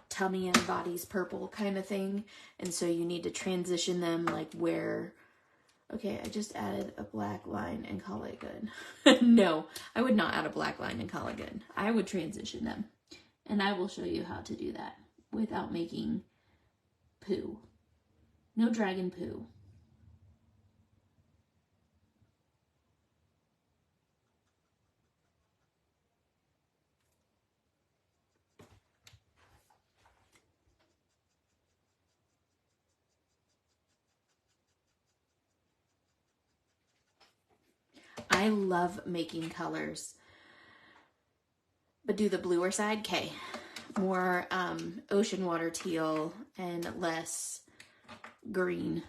tummy and body's purple kind of thing. And so you need to transition them like where, okay, I just added a black line and call it good. No, I would not add a black line and call it good. I would transition them. And I will show you how to do that without making poo. No dragon poo. I love making colors, but do the bluer side, okay. More ocean water teal and less green.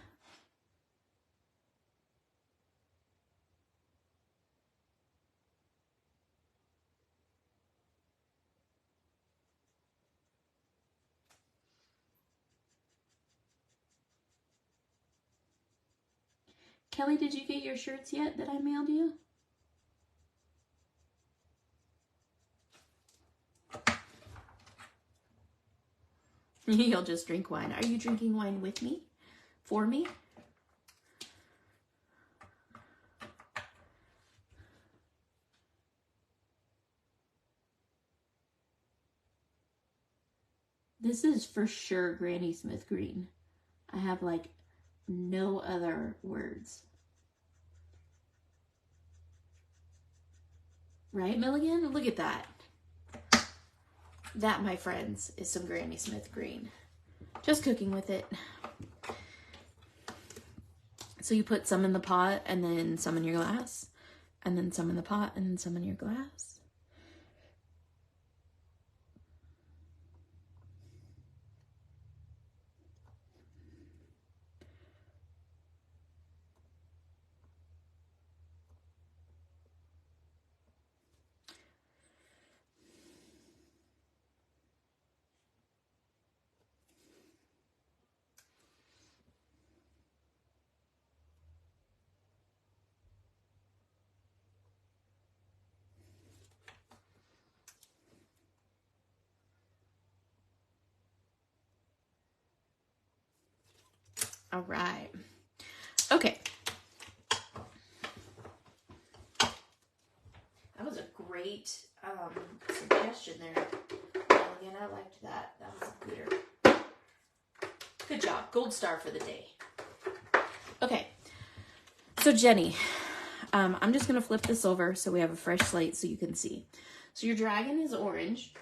Kelly, did you get your shirts yet that I mailed you? You'll just drink wine. Are you drinking wine with me? For me? This is for sure Granny Smith green. I have like no other words. Right, Milligan? Look at that. That, my friends, is some Granny Smith green. Just cooking with it. So you put some in the pot and then some in your glass, and then some in the pot and then some in your glass. All right. Okay. That was a great suggestion there. Again, I liked that. That was a gooder. Good job. Gold star for the day. Okay. So Jenny, I'm just going to flip this over so we have a fresh slate so you can see. So your dragon is orange.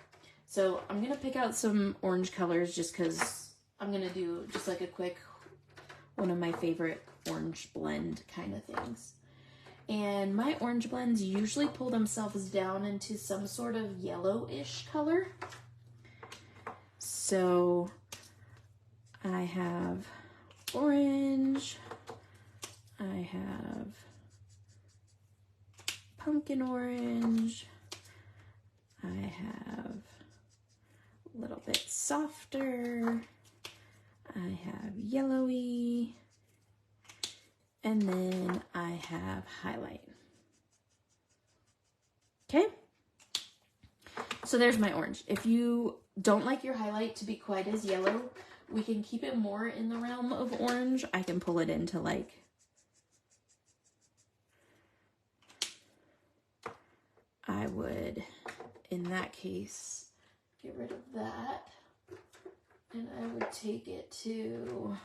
So I'm going to pick out some orange colors just because I'm going to do just like a quick, one of my favorite orange blend kind of things. And my orange blends usually pull themselves down into some sort of yellowish color. So I have orange, I have pumpkin orange, I have a little bit softer, I have yellowy, and then I have highlight. Okay, so there's my orange. If you don't like your highlight to be quite as yellow, we can keep it more in the realm of orange. I can pull it into like, I would, in that case, get rid of that. And I would take it to,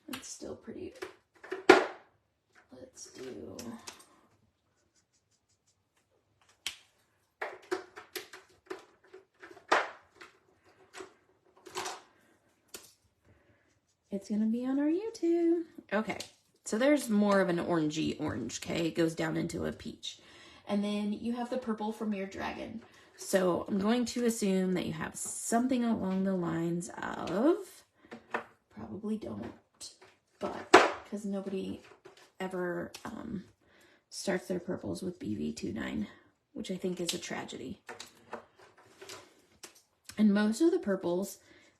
it's still pretty, let's do, it's gonna be on our YouTube. Okay, so there's more of an orangey orange, okay? It goes down into a peach. And then you have the purple from your dragon. So I'm going to assume that you have something along the lines of, probably don't, but because nobody ever starts their purples with BV29, which I think is a tragedy. And most of the purples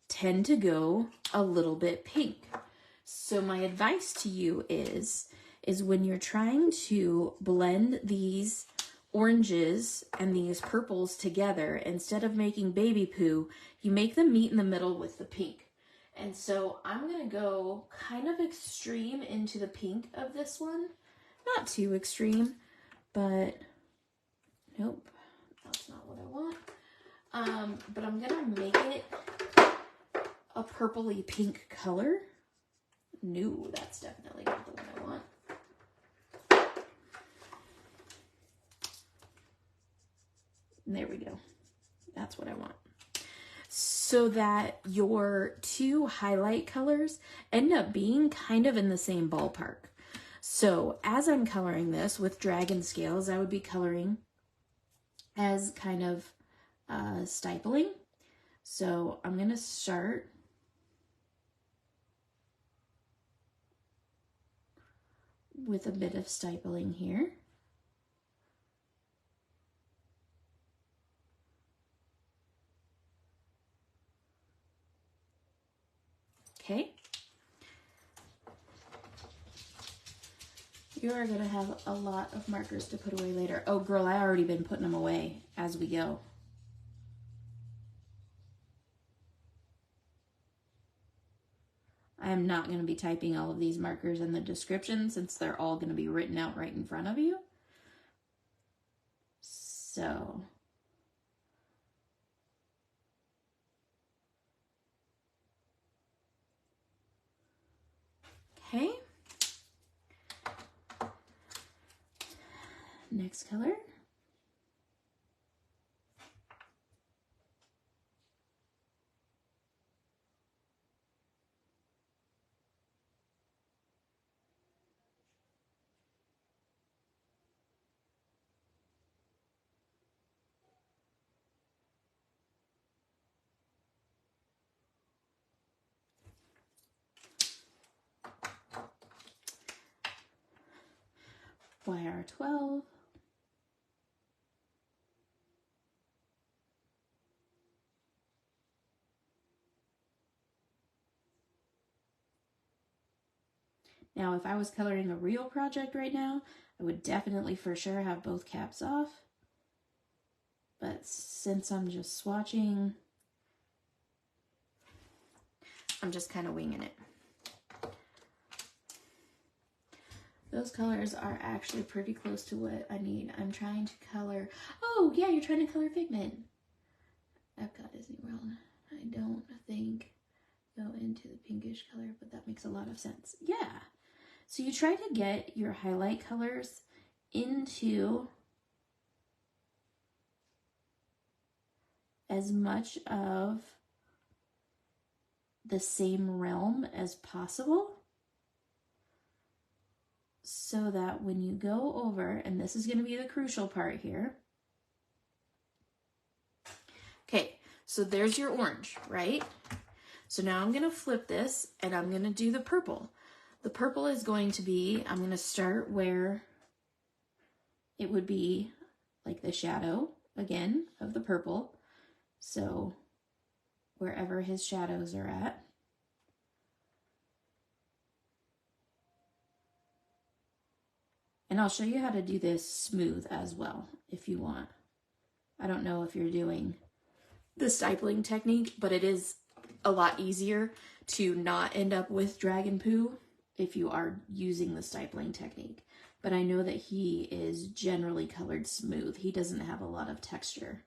tend to go a little bit pink. So my advice to you is when you're trying to blend these oranges and these purples together, instead of making baby poo, you make them meet in the middle with the pink. And so I'm going to go kind of extreme into the pink of this one. Not too extreme, but nope, that's not what I want. But I'm going to make it a purpley pink color. No, that's definitely not the one I want. There we go. That's what I want. So that your two highlight colors end up being kind of in the same ballpark. So as I'm coloring this with dragon scales, I would be coloring as kind of stippling. So I'm going to start with a bit of stippling here. Okay. You are going to have a lot of markers to put away later. Oh, girl, I already been putting them away as we go. I am not going to be typing all of these markers in the description since they're all going to be written out right in front of you. So, okay. Next color. YR12. Now, if I was coloring a real project right now, I would definitely for sure have both caps off. But since I'm just swatching, I'm just kind of winging it. Those colors are actually pretty close to what I need. I'm trying to color, oh yeah, you're trying to color Figment. Epcot Disney World. I don't think go into the pinkish color, but that makes a lot of sense. Yeah. So you try to get your highlight colors into as much of the same realm as possible, so that when you go over, and this is going to be the crucial part here. Okay, so there's your orange, right? So now I'm going to flip this and I'm going to do the purple. The purple is going to be, I'm going to start where it would be like the shadow again of the purple. So wherever his shadows are at. And I'll show you how to do this smooth as well if you want. I don't know if you're doing the stippling technique, but it is a lot easier to not end up with dragon poo if you are using the stippling technique. But I know that he is generally colored smooth. He doesn't have a lot of texture.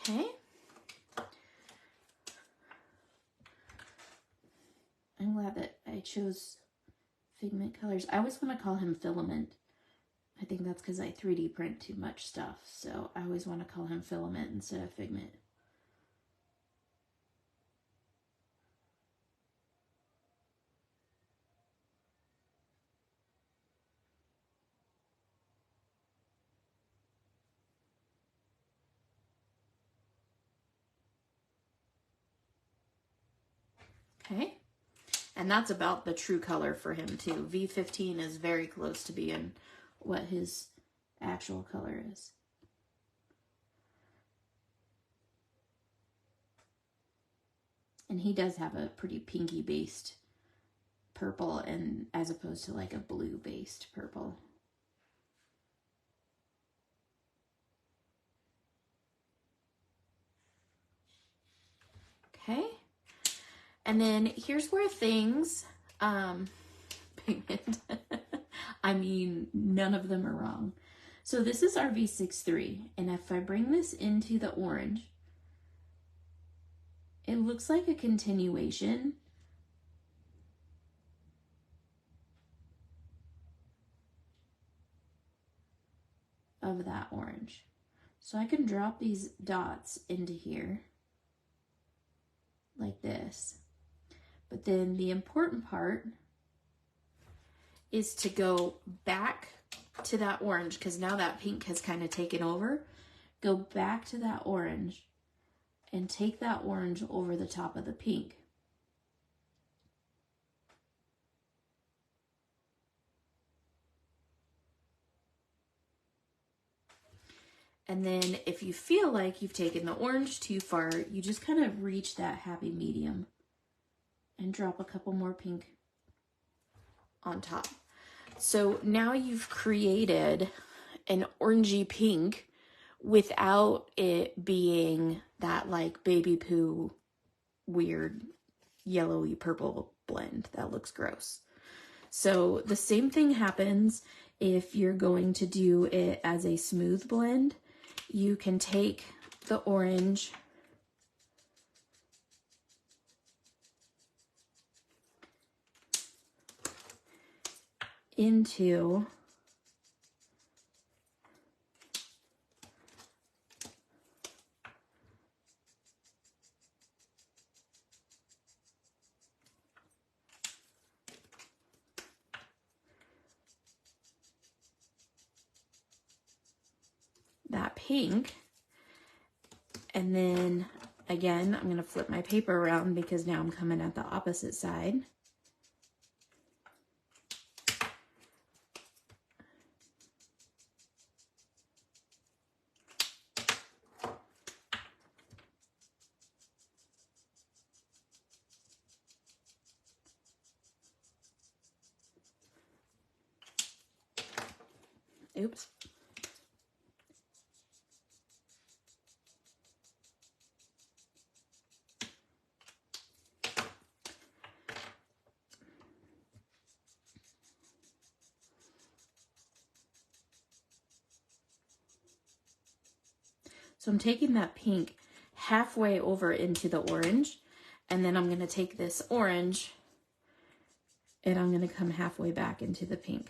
Okay. I'm glad that I chose Figment colors. I always want to call him Filament. I think that's because I 3D print too much stuff. So I always want to call him Filament instead of Figment. Okay. And that's about the true color for him too. V15 is very close to being what his actual color is. And he does have a pretty pinky based purple, and as opposed to like a blue based purple. Okay. And then here's where things, pigment, I mean, none of them are wrong. So this is our V63, and if I bring this into the orange, it looks like a continuation of that orange. So I can drop these dots into here like this. But then the important part is to go back to that orange, because now that pink has kind of taken over. Go back to that orange and take that orange over the top of the pink. And then if you feel like you've taken the orange too far, you just kind of reach that happy medium and drop a couple more pink on top. So now you've created an orangey pink without it being that like baby poo weird yellowy purple blend that looks gross. So the same thing happens if you're going to do it as a smooth blend. You can take the orange into that pink, and then again I'm going to flip my paper around because now I'm coming at the opposite side. Oops. So I'm taking that pink halfway over into the orange, and then I'm going to take this orange and I'm going to come halfway back into the pink.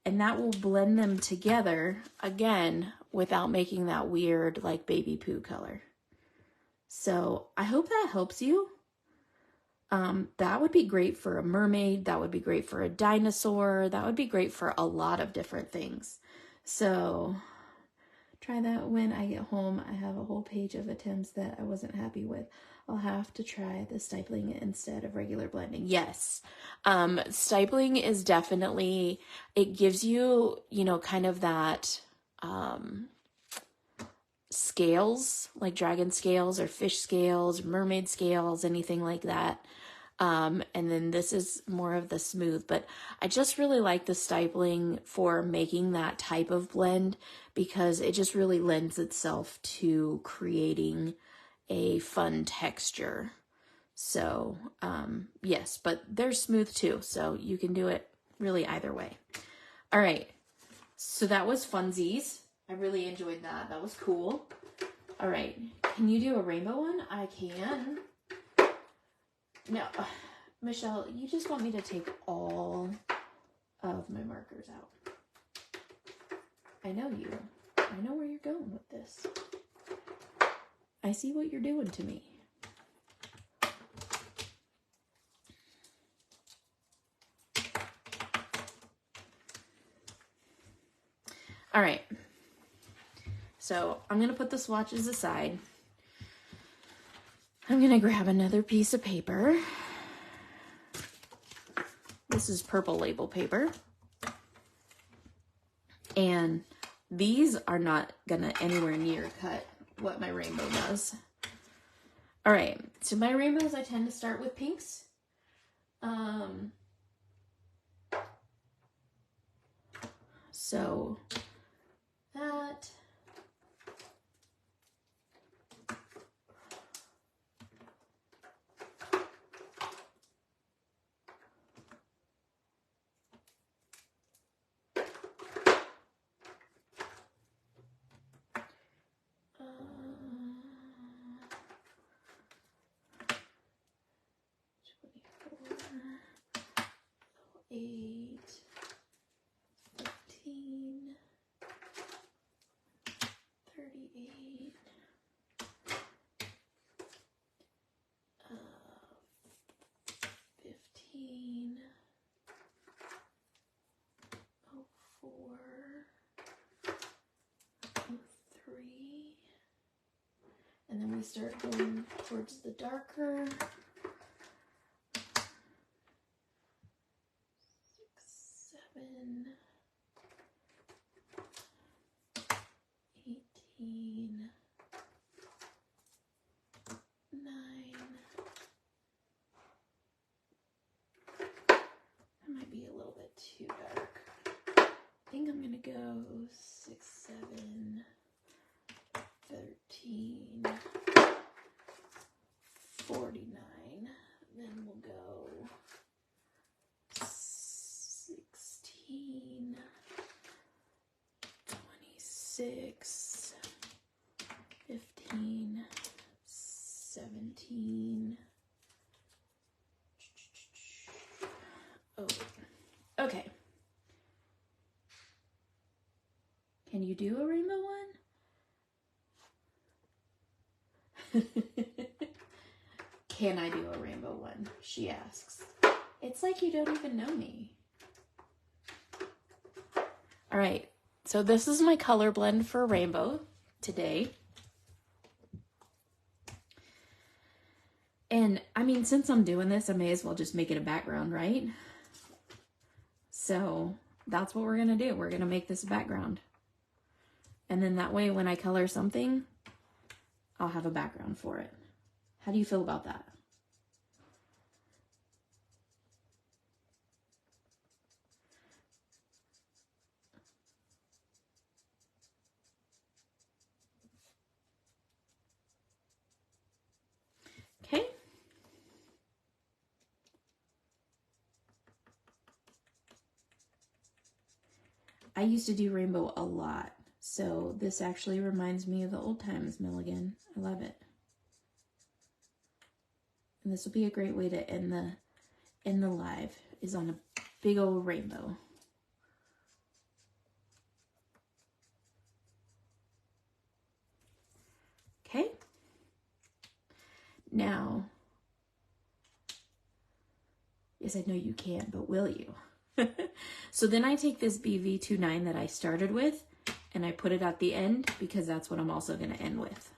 And that will blend them together again without making that weird like baby poo color. So I hope that helps you. That would be great for a mermaid. That would be great for a dinosaur. That would be great for a lot of different things. So try that when I get home. I have a whole page of attempts that I wasn't happy with. I'll have to try the stipling instead of regular blending. Yes. Stipling is definitely, it gives you, you know, kind of that, scales, like dragon scales or fish scales, mermaid scales, anything like that. And then this is more of the smooth, but I just really like the stipling for making that type of blend because it just really lends itself to creating a fun texture. So, yes, but they're smooth too. So you can do it really either way. All right. So that was funsies. I really enjoyed that. That was cool. All right. Can you do a rainbow one? I can. No, Michelle, you just want me to take all of my markers out. I know you. I know where you're going with this. I see what you're doing to me. All right. So I'm going to put the swatches aside. I'm going to grab another piece of paper. This is purple label paper. And these are not going to anywhere near cut what my rainbow does. All right. So my rainbows, I tend to start with pinks. So that. And then we start going towards the darker. 6, 7, 18, 9. That might be a little bit too dark. I think I'm gonna go 6, 7, 13, 49. Then we'll go 16, 26, 15, 17. Oh, okay. Can you do a rainbow one? Can I do a rainbow one? She asks. It's like you don't even know me. All right, so this is my color blend for rainbow today. And I mean, since I'm doing this, I may as well just make it a background, right? So that's what we're gonna do. We're gonna make this a background. And then that way, when I color something, I'll have a background for it. How do you feel about that? I used to do rainbow a lot. So this actually reminds me of the old times, Milligan. I love it. And this will be a great way to end the live, is on a big old rainbow. Okay. Now, yes, I know you can, but will you? So then I take this BV29 that I started with and I put it at the end because that's what I'm also going to end with.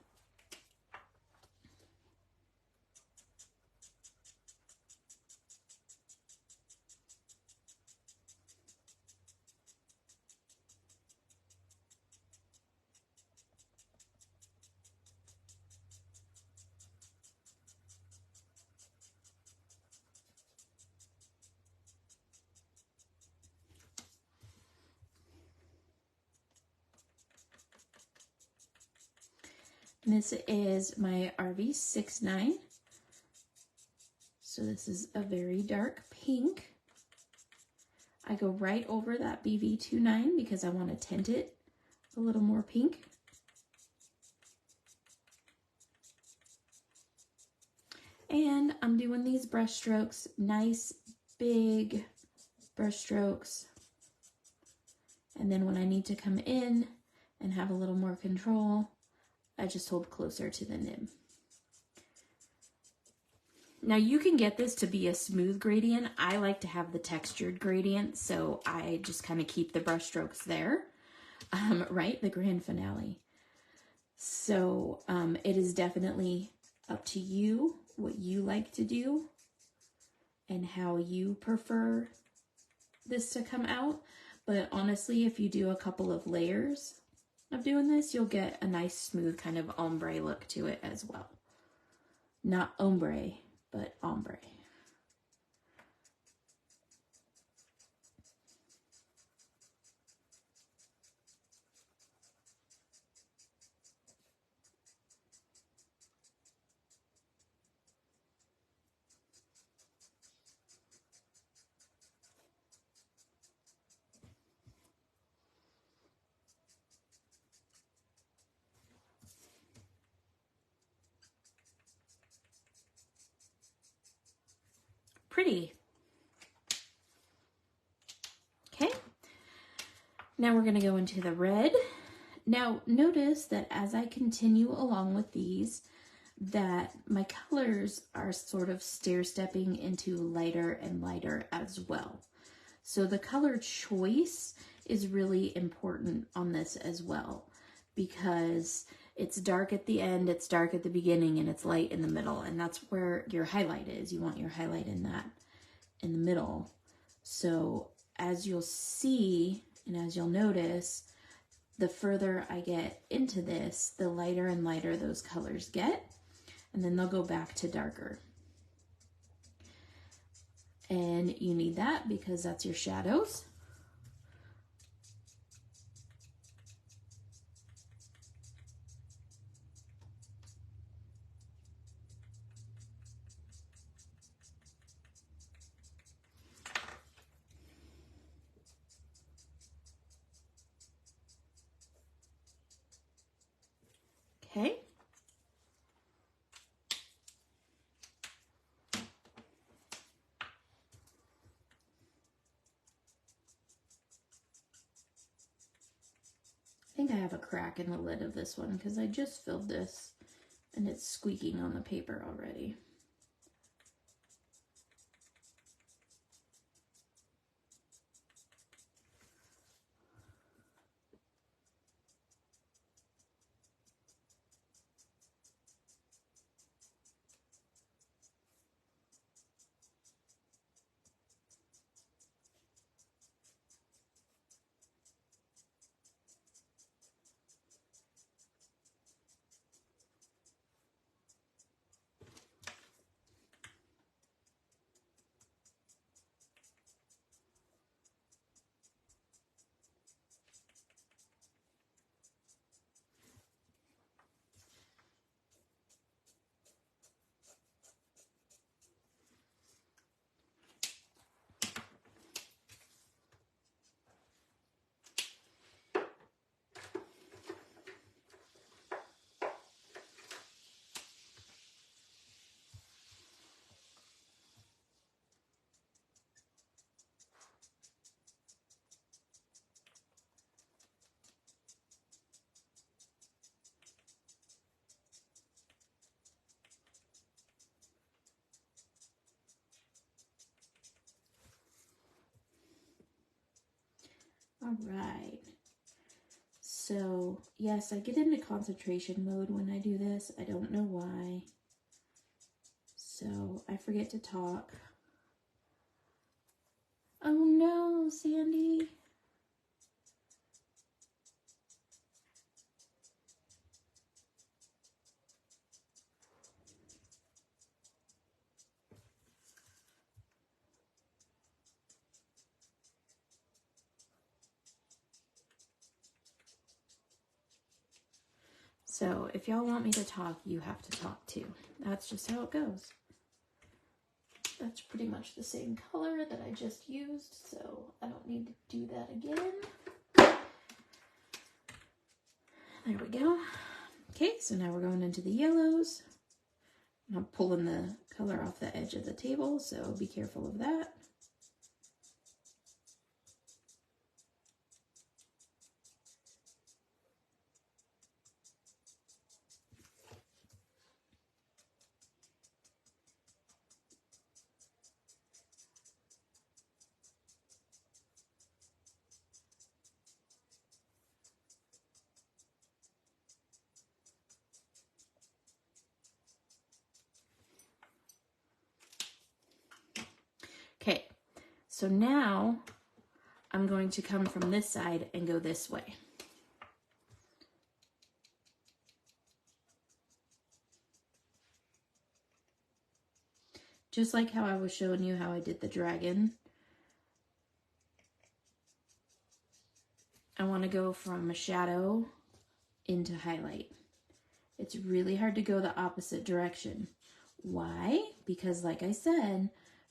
This is my RV69. So this is a very dark pink. I go right over that BV29 because I want to tint it a little more pink. And I'm doing these brush strokes, nice big brush strokes. And then when I need to come in and have a little more control, I just hold closer to the nib. Now you can get this to be a smooth gradient. I like to have the textured gradient, so I just kind of keep the brush strokes there, right? The grand finale. So it is definitely up to you what you like to do and how you prefer this to come out. But honestly, if you do a couple of layers of doing this, you'll get a nice smooth kind of ombre look to it as well. Not ombre, but ombre. Pretty. Okay. Now we're going to go into the red. Now notice that as I continue along with these, that my colors are sort of stair-stepping into lighter and lighter as well. So the color choice is really important on this as well, because it's dark at the end, it's dark at the beginning, and it's light in the middle. And that's where your highlight is. You want your highlight in the middle. So as you'll see, and as you'll notice, the further I get into this, the lighter and lighter those colors get. And then they'll go back to darker. And you need that because that's your shadows. Okay. I think I have a crack in the lid of this one because I just filled this and it's squeaking on the paper already. All right. So, yes, I get into concentration mode when I do this. I don't know why. So, I forget to talk. Oh no, Sandy. So, if y'all want me to talk, you have to talk too. That's just how it goes. That's pretty much the same color that I just used, so I don't need to do that again. There we go. Okay, so now we're going into the yellows. I'm pulling the color off the edge of the table, so be careful of that. Okay, so now I'm going to come from this side and go this way. Just like how I was showing you how I did the dragon. I want to go from a shadow into highlight. It's really hard to go the opposite direction. Why? Because like I said,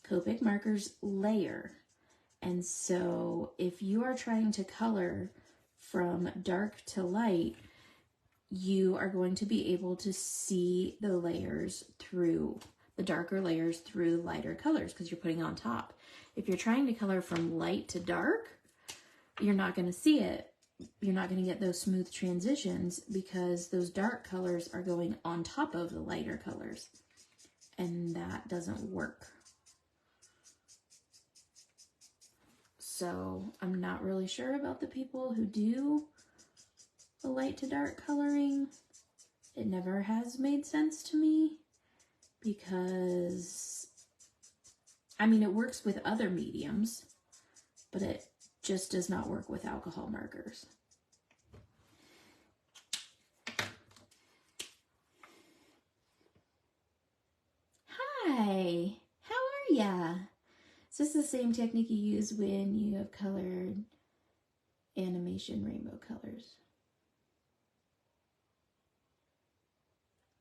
Copic markers layer. And so if you are trying to color from dark to light, you are going to be able to see the layers through, the darker layers through lighter colors because you're putting on top. If you're trying to color from light to dark, you're not going to see it. You're not going to get those smooth transitions because those dark colors are going on top of the lighter colors. And that doesn't work. So I'm not really sure about the people who do the light to dark coloring. It never has made sense to me because, I mean, it works with other mediums, but it just does not work with alcohol markers. Hi, how are ya? Is this the same technique you use when you have colored animation rainbow colors?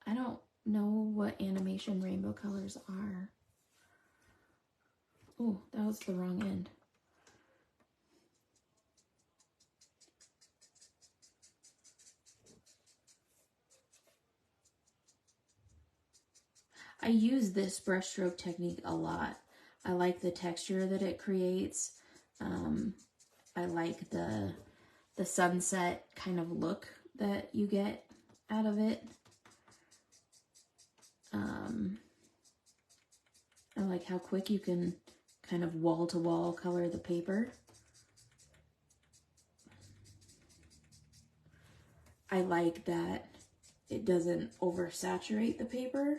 I don't know what animation rainbow colors are. Oh, that was the wrong end. I use this brushstroke technique a lot. I like the texture that it creates. I like the sunset kind of look that you get out of it. I like how quick you can kind of wall-to-wall color the paper. I like that it doesn't oversaturate the paper.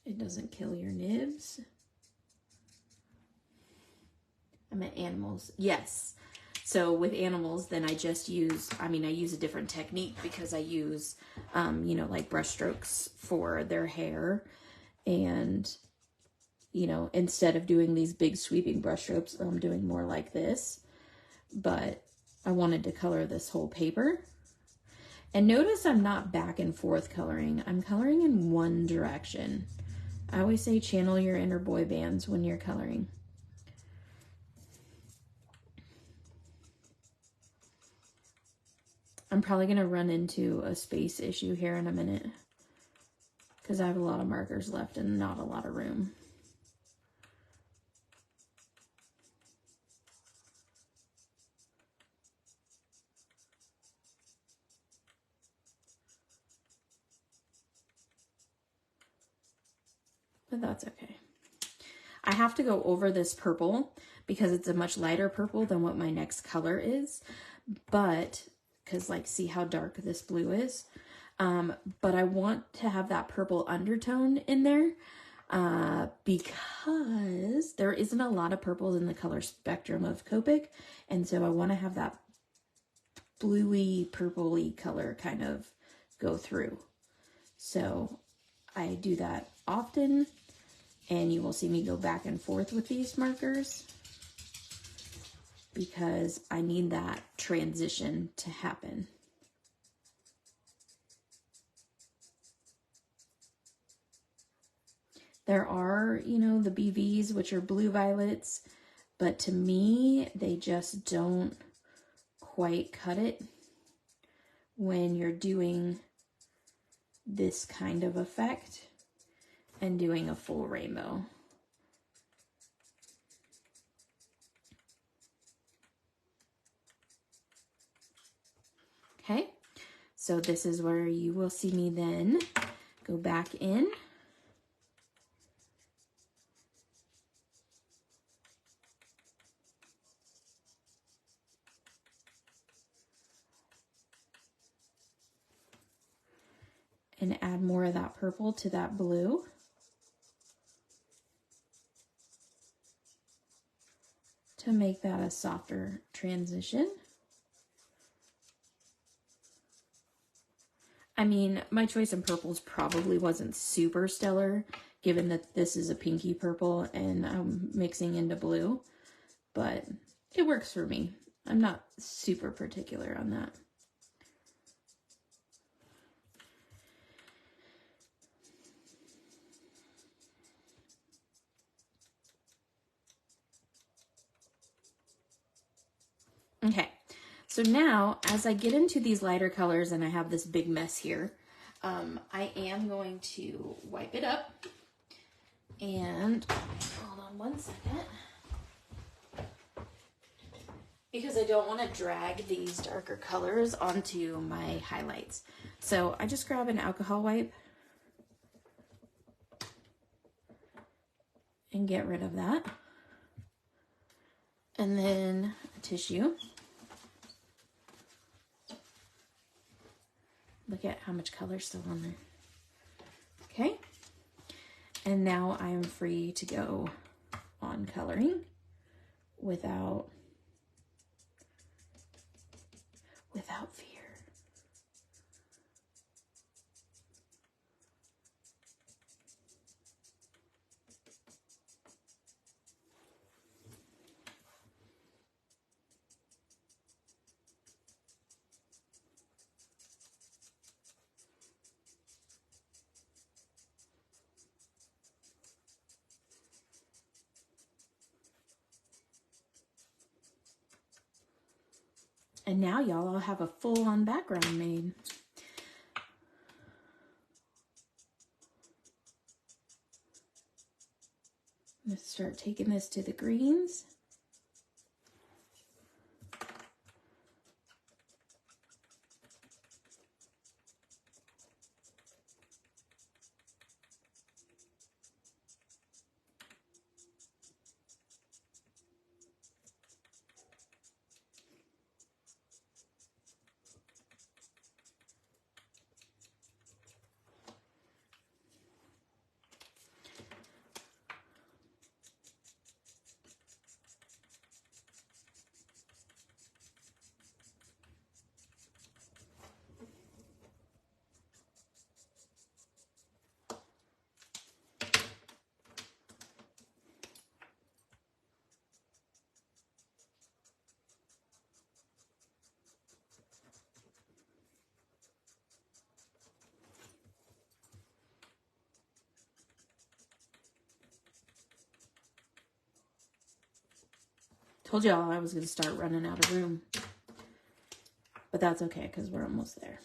It doesn't kill your nibs. I meant animals. Yes. So with animals, then I just use, I use a different technique because I use, you know, like brush strokes for their hair. And, you know, instead of doing these big sweeping brush strokes, I'm doing more like this. But I wanted to color this whole paper. And notice I'm not back and forth coloring. I'm coloring in one direction. I always say channel your inner boy bands when you're coloring. I'm probably going to run into a space issue here in a minute because I have a lot of markers left and not a lot of room. But that's okay. I have to go over this purple because it's a much lighter purple than what my next color is. But, because like, see how dark this blue is? But I want to have that purple undertone in there because there isn't a lot of purples in the color spectrum of Copic. And so I want to have that bluey, purpley color kind of go through. So I do that often, and you will see me go back and forth with these markers because I need that transition to happen. There are, you know, the BVs, which are blue violets, but to me, they just don't quite cut it when you're doing this kind of effect and doing a full rainbow. Okay, so this is where you will see me then go back in. And add more of that purple to that blue. To make that a softer transition. I mean, my choice in purples probably wasn't super stellar, given that this is a pinky purple and I'm mixing into blue, but it works for me. I'm not super particular on that. Okay, so now as I get into these lighter colors and I have this big mess here, I am going to wipe it up and hold on one second because I don't want to drag these darker colors onto my highlights. So I just grab an alcohol wipe and get rid of that. And then a tissue. Look at how much color's still on there. Okay. And now I am free to go on coloring without fear. And now y'all will have a full-on background made. Let's start taking this to the greens. Told y'all I was going to start running out of room. But that's okay because we're almost there.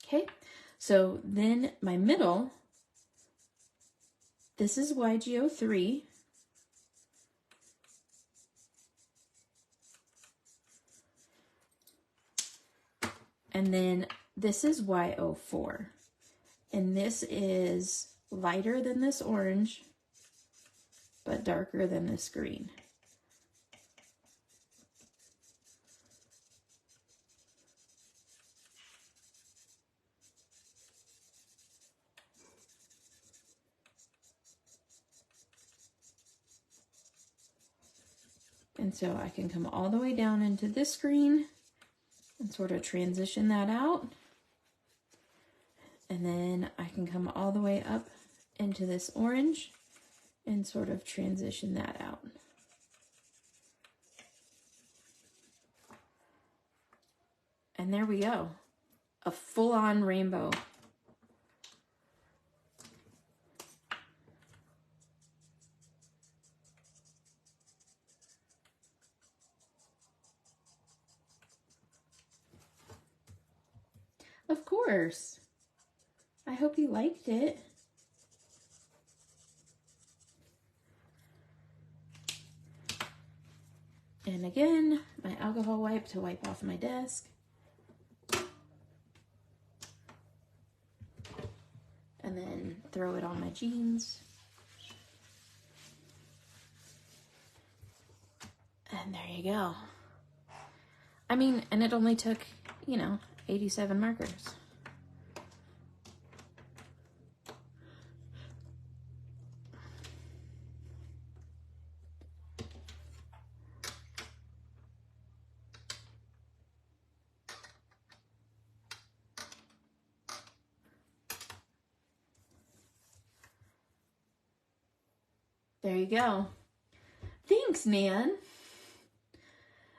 Okay, So then my middle, this is YGO3. And then this is YO4. And this is lighter than this orange, but darker than this green. And so I can come all the way down into this green and sort of transition that out. And then I can come all the way up into this orange and sort of transition that out. And there we go, a full-on rainbow. Of course. I hope you liked it. And again, my alcohol wipe to wipe off my desk. And then throw it on my jeans. And there you go. I mean, and it only took, 87 markers. There you go. Thanks, Nan.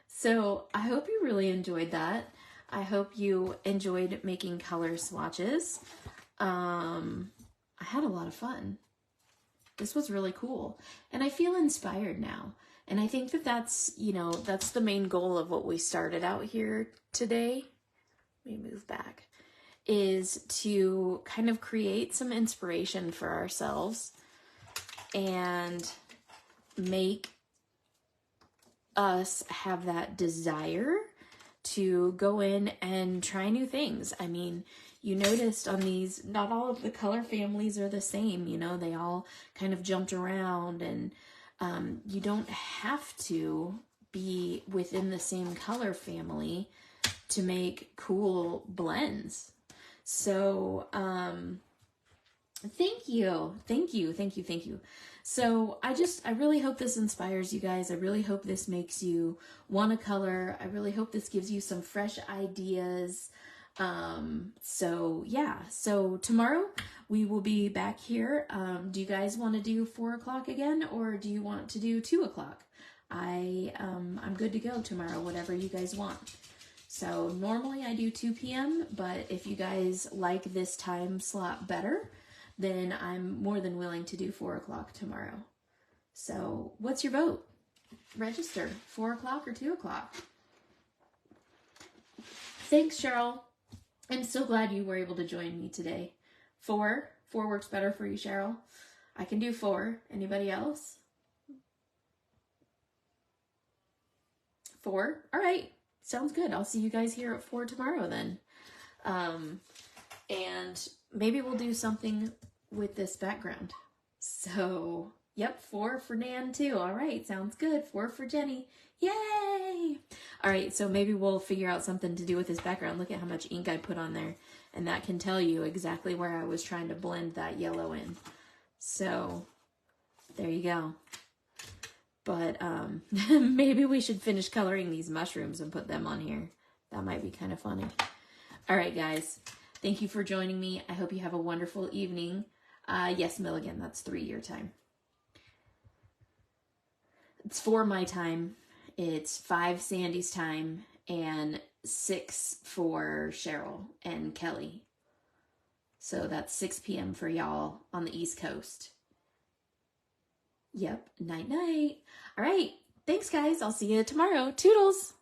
So I hope you really enjoyed that. I hope you enjoyed making color swatches. I had a lot of fun. This was really cool. And I feel inspired now. And I think that that's, that's the main goal of what we started out here today. Let me move back. Is to kind of create some inspiration for ourselves and make us have that desire to go in and try new things. I mean, you noticed on these, not all of the color families are the same, they all kind of jumped around, and you don't have to be within the same color family to make cool blends. So, thank you. So I really hope this inspires you guys. I really hope this makes you want to color. I really hope this gives you some fresh ideas. So yeah, so tomorrow we will be back here. Do you guys want to do 4 o'clock again, or do you want to do 2 o'clock? I'm good to go tomorrow, whatever you guys want. So normally I do 2 p.m., but if you guys like this time slot better, then I'm more than willing to do 4 o'clock tomorrow. So what's your vote? Register 4 o'clock or 2 o'clock. Thanks, Cheryl. I'm so glad you were able to join me today. 4 works better for you, Cheryl. I can do 4. Anybody else? 4? All right. Sounds good. I'll see you guys here at 4 tomorrow then. And maybe we'll do something with this background. So, yep, 4 for Nan too. All right, sounds good. 4 for Jenny. Yay! All right, so maybe we'll figure out something to do with this background. Look at how much ink I put on there. And that can tell you exactly where I was trying to blend that yellow in. So, there you go. But maybe we should finish coloring these mushrooms and put them on here. That might be kind of funny. All right, guys. Thank you for joining me. I hope you have a wonderful evening. Yes, Milligan, that's 3 your time. It's 4 my time. It's 5 Sandy's time, and 6 for Cheryl and Kelly. So that's 6 p.m. for y'all on the East Coast. Yep, night-night. All right, thanks, guys. I'll see you tomorrow. Toodles!